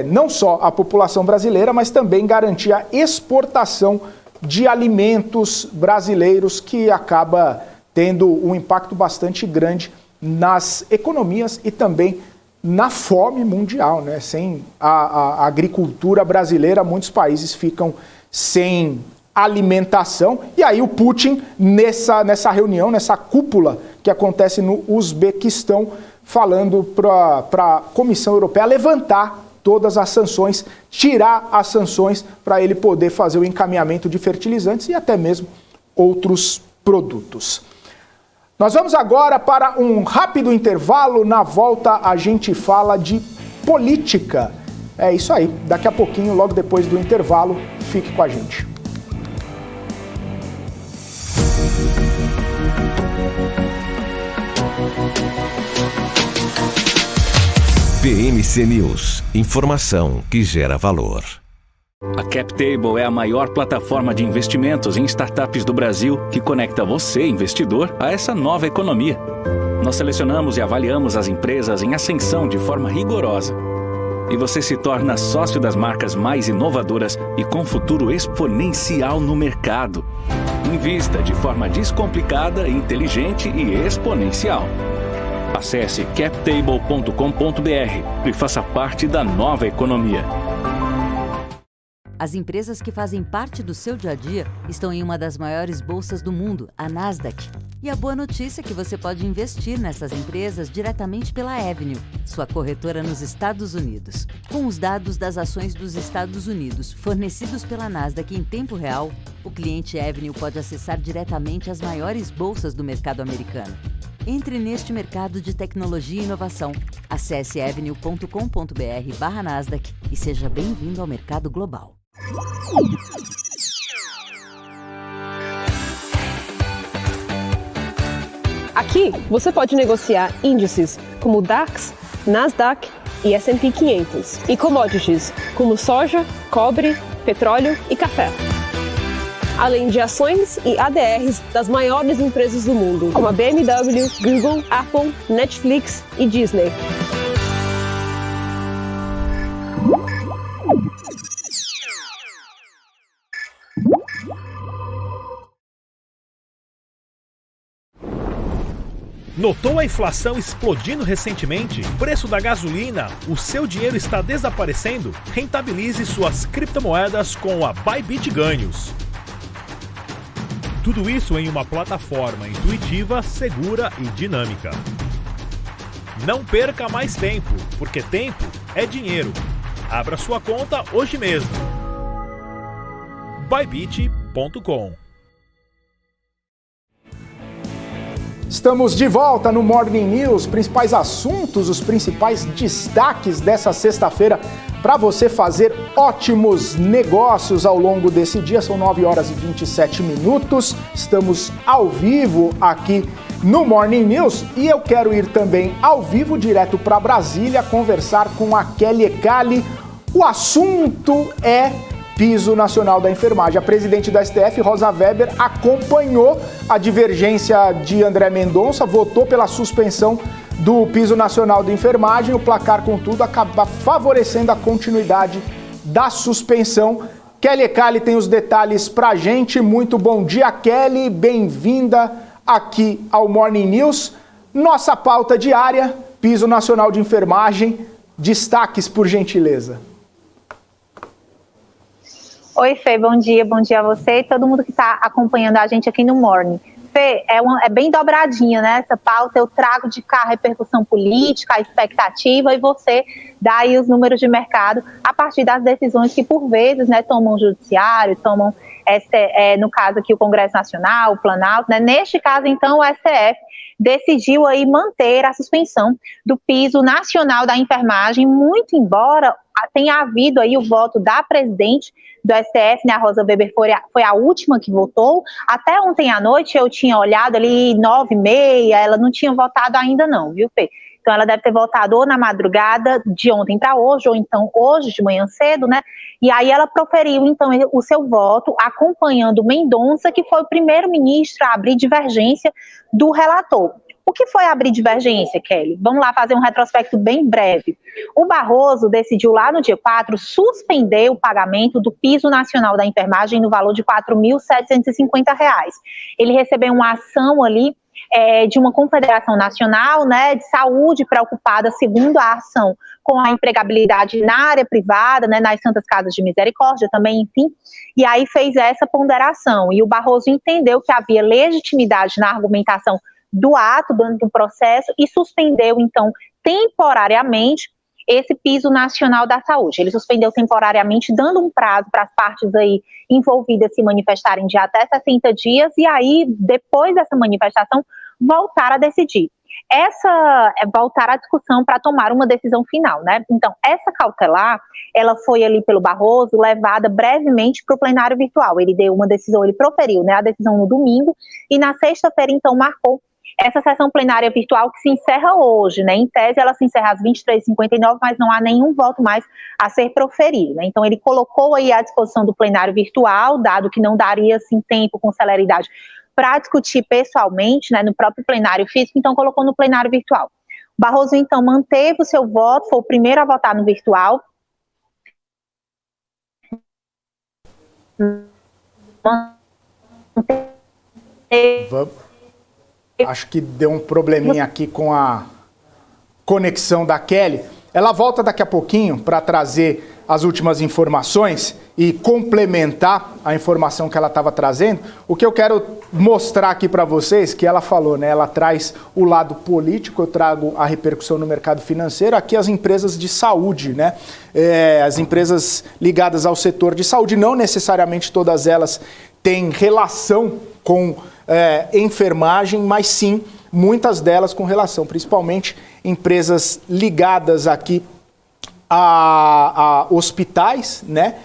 não só a população brasileira, mas também garantir a exportação de alimentos brasileiros, que acaba tendo um impacto bastante grande nas economias e também na fome mundial, né? Sem a agricultura brasileira, muitos países ficam sem alimentação. E aí o Putin, nessa reunião, nessa cúpula que acontece no Uzbequistão, falando para a Comissão Europeia levantar todas as sanções, tirar as sanções para ele poder fazer o encaminhamento de fertilizantes e até mesmo outros produtos. Nós vamos agora para um rápido intervalo. Na volta a gente fala de política. É isso aí, daqui a pouquinho, logo depois do intervalo, fique com a gente. PMC News, informação que gera valor. A CapTable é a maior plataforma de investimentos em startups do Brasil que conecta você, investidor, a essa nova economia. Nós selecionamos e avaliamos as empresas em ascensão de forma rigorosa. E você se torna sócio das marcas mais inovadoras e com futuro exponencial no mercado. Invista de forma descomplicada, inteligente e exponencial. Acesse captable.com.br e faça parte da nova economia. As empresas que fazem parte do seu dia a dia estão em uma das maiores bolsas do mundo, a Nasdaq. E a boa notícia é que você pode investir nessas empresas diretamente pela Avenue, sua corretora nos Estados Unidos. Com os dados das ações dos Estados Unidos fornecidos pela Nasdaq em tempo real, o cliente Avenue pode acessar diretamente as maiores bolsas do mercado americano. Entre neste mercado de tecnologia e inovação. Acesse avenue.com.br/Nasdaq e seja bem-vindo ao mercado global. Aqui você pode negociar índices como DAX, Nasdaq e S&P 500 e commodities como soja, cobre, petróleo e café. Além de ações e ADRs das maiores empresas do mundo, como a BMW, Google, Apple, Netflix e Disney. Notou a inflação explodindo recentemente? Preço da gasolina? O seu dinheiro está desaparecendo? Rentabilize suas criptomoedas com a Bybit Ganhos. Tudo isso em uma plataforma intuitiva, segura e dinâmica. Não perca mais tempo, porque tempo é dinheiro. Abra sua conta hoje mesmo. Bybit.com. Estamos de volta no Morning News, principais assuntos, os principais destaques dessa sexta-feira para você fazer ótimos negócios ao longo desse dia. São 9 horas e 27 minutos, estamos ao vivo aqui no Morning News e eu quero ir também ao vivo direto para Brasília conversar com a Kelly Ecali. O assunto é Piso Nacional da Enfermagem. A presidente da STF, Rosa Weber, acompanhou a divergência de André Mendonça, votou pela suspensão do Piso Nacional da Enfermagem. O placar, contudo, acaba favorecendo a continuidade da suspensão. Kelly Ecali tem os detalhes pra gente. Muito bom dia, Kelly. Bem-vinda aqui ao Morning News. Nossa pauta diária, Piso Nacional de Enfermagem. Destaques, por gentileza. Oi, Fê, bom dia a você e todo mundo que está acompanhando a gente aqui no Morning. Fê, é bem dobradinha, né? Essa pauta eu trago de cá a repercussão política, a expectativa, e você dá aí os números de mercado a partir das decisões que, por vezes, né, tomam o judiciário, tomam, no caso aqui, o Congresso Nacional, o Planalto, né? Neste caso, então, o STF decidiu aí manter a suspensão do Piso Nacional da Enfermagem, muito embora tenha havido aí o voto da presidente do STF, né, a Rosa Weber foi a última que votou. Até ontem à noite eu tinha olhado ali 9h30, ela não tinha votado ainda não, viu, Fê? Então ela deve ter votado ou na madrugada de ontem para hoje, ou então hoje de manhã cedo, né? E aí ela proferiu então o seu voto acompanhando Mendonça, que foi o primeiro-ministro a abrir divergência do relator. O que foi abrir divergência, Kelly? Vamos lá fazer um retrospecto bem breve. O Barroso decidiu lá no dia 4 suspender o pagamento do Piso Nacional da Enfermagem no valor de R$ 4.750. Ele recebeu uma ação ali de uma confederação nacional, né, de saúde preocupada, segundo a ação, com a empregabilidade na área privada, né, nas Santas Casas de Misericórdia também, enfim, e aí fez essa ponderação. E o Barroso entendeu que havia legitimidade na argumentação do ato, do processo, e suspendeu, então, temporariamente, esse Piso Nacional da Saúde. Ele suspendeu temporariamente, dando um prazo para as partes aí envolvidas se manifestarem de até 60 dias, e aí, depois dessa manifestação, voltar a decidir. Voltar à discussão para tomar uma decisão final, né? Então, essa cautelar, ela foi ali pelo Barroso, levada brevemente para o plenário virtual. Ele deu uma decisão, ele proferiu, né, a decisão no domingo, e na sexta-feira, então, marcou essa sessão plenária virtual que se encerra hoje, né? Em tese, ela se encerra às 23h59, mas não há nenhum voto mais a ser proferido, né? Então, ele colocou aí à disposição do plenário virtual, dado que não daria, assim, tempo com celeridade para discutir pessoalmente, né, no próprio plenário físico, então colocou no plenário virtual. O Barroso, então, manteve o seu voto, foi o primeiro a votar no virtual. Acho que deu um probleminha aqui com a conexão da Kelly. Ela volta daqui a pouquinho para trazer as últimas informações e complementar a informação que ela estava trazendo. O que eu quero mostrar aqui para vocês, que ela falou, né? Ela traz o lado político, eu trago a repercussão no mercado financeiro, aqui as empresas de saúde, né? As empresas ligadas ao setor de saúde, não necessariamente todas elas têm relação com enfermagem, mas sim, muitas delas com relação, principalmente empresas ligadas aqui a hospitais, né?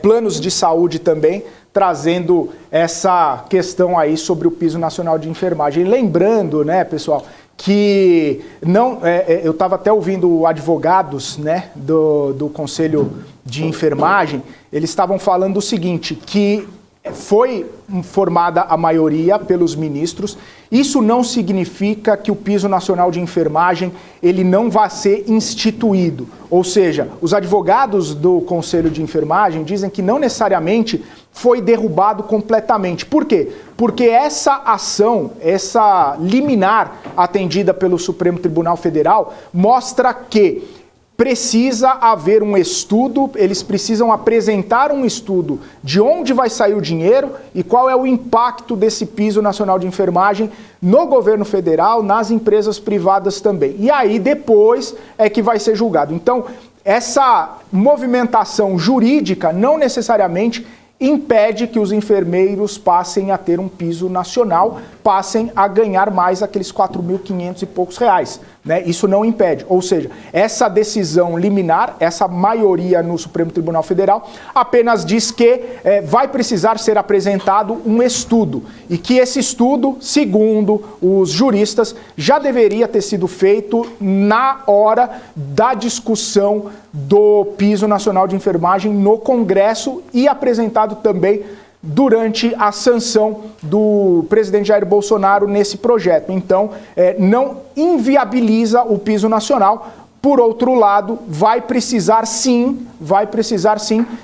Planos de saúde também, trazendo essa questão aí sobre o Piso Nacional de Enfermagem. Lembrando, né, pessoal, que não, eu estava até ouvindo advogados, né, do Conselho de Enfermagem, eles estavam falando o seguinte, que foi formada a maioria pelos ministros. Isso não significa que o Piso Nacional de Enfermagem ele não vai ser instituído. Ou seja, os advogados do Conselho de Enfermagem dizem que não necessariamente foi derrubado completamente. Por quê? Porque essa ação, essa liminar atendida pelo Supremo Tribunal Federal mostra que precisa haver um estudo, eles precisam apresentar um estudo de onde vai sair o dinheiro e qual é o impacto desse Piso Nacional de Enfermagem no governo federal, nas empresas privadas também. E aí depois é que vai ser julgado. Então, essa movimentação jurídica não necessariamente impede que os enfermeiros passem a ter um piso nacional, passem a ganhar mais aqueles 4.500 e poucos reais. Né? Isso não impede. Ou seja, essa decisão liminar, essa maioria no Supremo Tribunal Federal, apenas diz que vai precisar ser apresentado um estudo. E que esse estudo, segundo os juristas, já deveria ter sido feito na hora da discussão do piso nacional de enfermagem no Congresso e apresentado também durante a sanção do presidente Jair Bolsonaro nesse projeto. Então, não inviabiliza o piso nacional. Por outro lado, vai precisar sim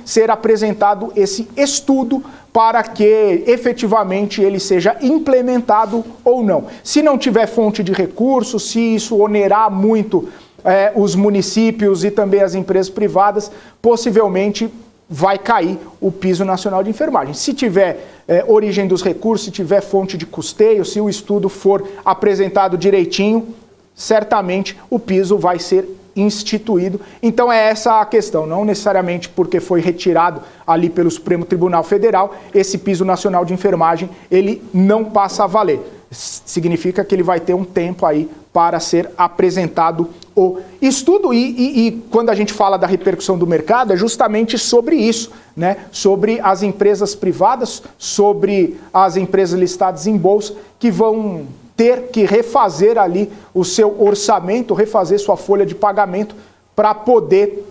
ser apresentado esse estudo para que efetivamente ele seja implementado ou não. Se não tiver fonte de recursos, se isso onerar muito os municípios e também as empresas privadas, possivelmente vai cair o piso nacional de enfermagem. Se tiver origem dos recursos, se tiver fonte de custeio, se o estudo for apresentado direitinho, certamente o piso vai ser instituído. Então é essa a questão, não necessariamente porque foi retirado ali pelo Supremo Tribunal Federal, esse piso nacional de enfermagem, ele não passa a valer. Significa que ele vai ter um tempo aí para ser apresentado o estudo e quando a gente fala da repercussão do mercado é justamente sobre isso, né? Sobre as empresas privadas, sobre as empresas listadas em bolsa que vão ter que refazer ali o seu orçamento, refazer sua folha de pagamento para poder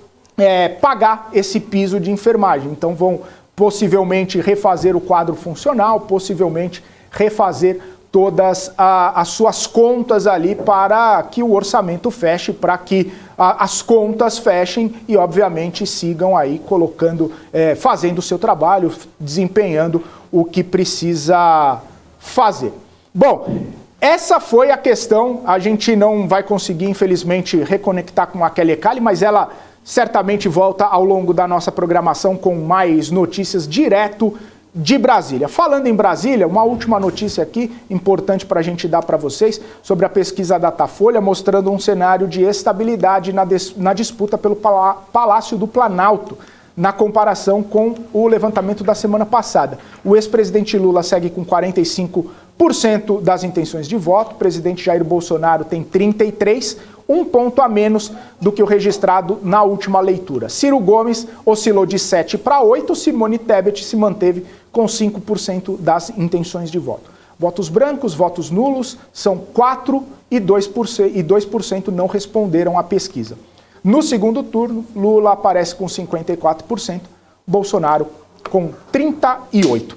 pagar esse piso de enfermagem. Então vão possivelmente refazer o quadro funcional, possivelmente refazer todas as suas contas ali para que o orçamento feche, para que as contas fechem e, obviamente, sigam aí colocando, fazendo o seu trabalho, desempenhando o que precisa fazer. Bom, essa foi a questão. A gente não vai conseguir, infelizmente, reconectar com a Kelly Cali, mas ela certamente volta ao longo da nossa programação com mais notícias direto de Brasília. Falando em Brasília, uma última notícia aqui, importante para a gente dar para vocês, sobre a pesquisa Datafolha, mostrando um cenário de estabilidade na disputa pelo Palácio do Planalto, na comparação com o levantamento da semana passada. O ex-presidente Lula segue com 45% das intenções de voto, o presidente Jair Bolsonaro tem 33%, um ponto a menos do que o registrado na última leitura. Ciro Gomes oscilou de 7 para 8, Simone Tebet se manteve com 5% das intenções de voto. Votos brancos, votos nulos são 4% e 2% não responderam à pesquisa. No segundo turno, Lula aparece com 54%, Bolsonaro com 38%.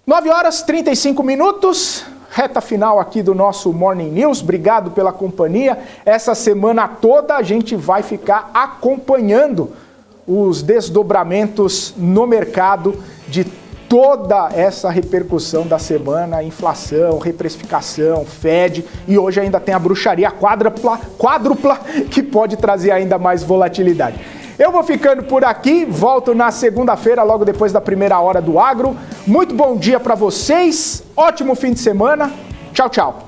9h35, reta final aqui do nosso Morning News. Obrigado pela companhia. Essa semana toda a gente vai ficar acompanhando os desdobramentos no mercado de toda essa repercussão da semana, inflação, reprecificação, Fed, e hoje ainda tem a bruxaria quádrupla que pode trazer ainda mais volatilidade. Eu vou ficando por aqui, volto na segunda-feira, logo depois da primeira hora do Agro. Muito bom dia para vocês, ótimo fim de semana, tchau, tchau.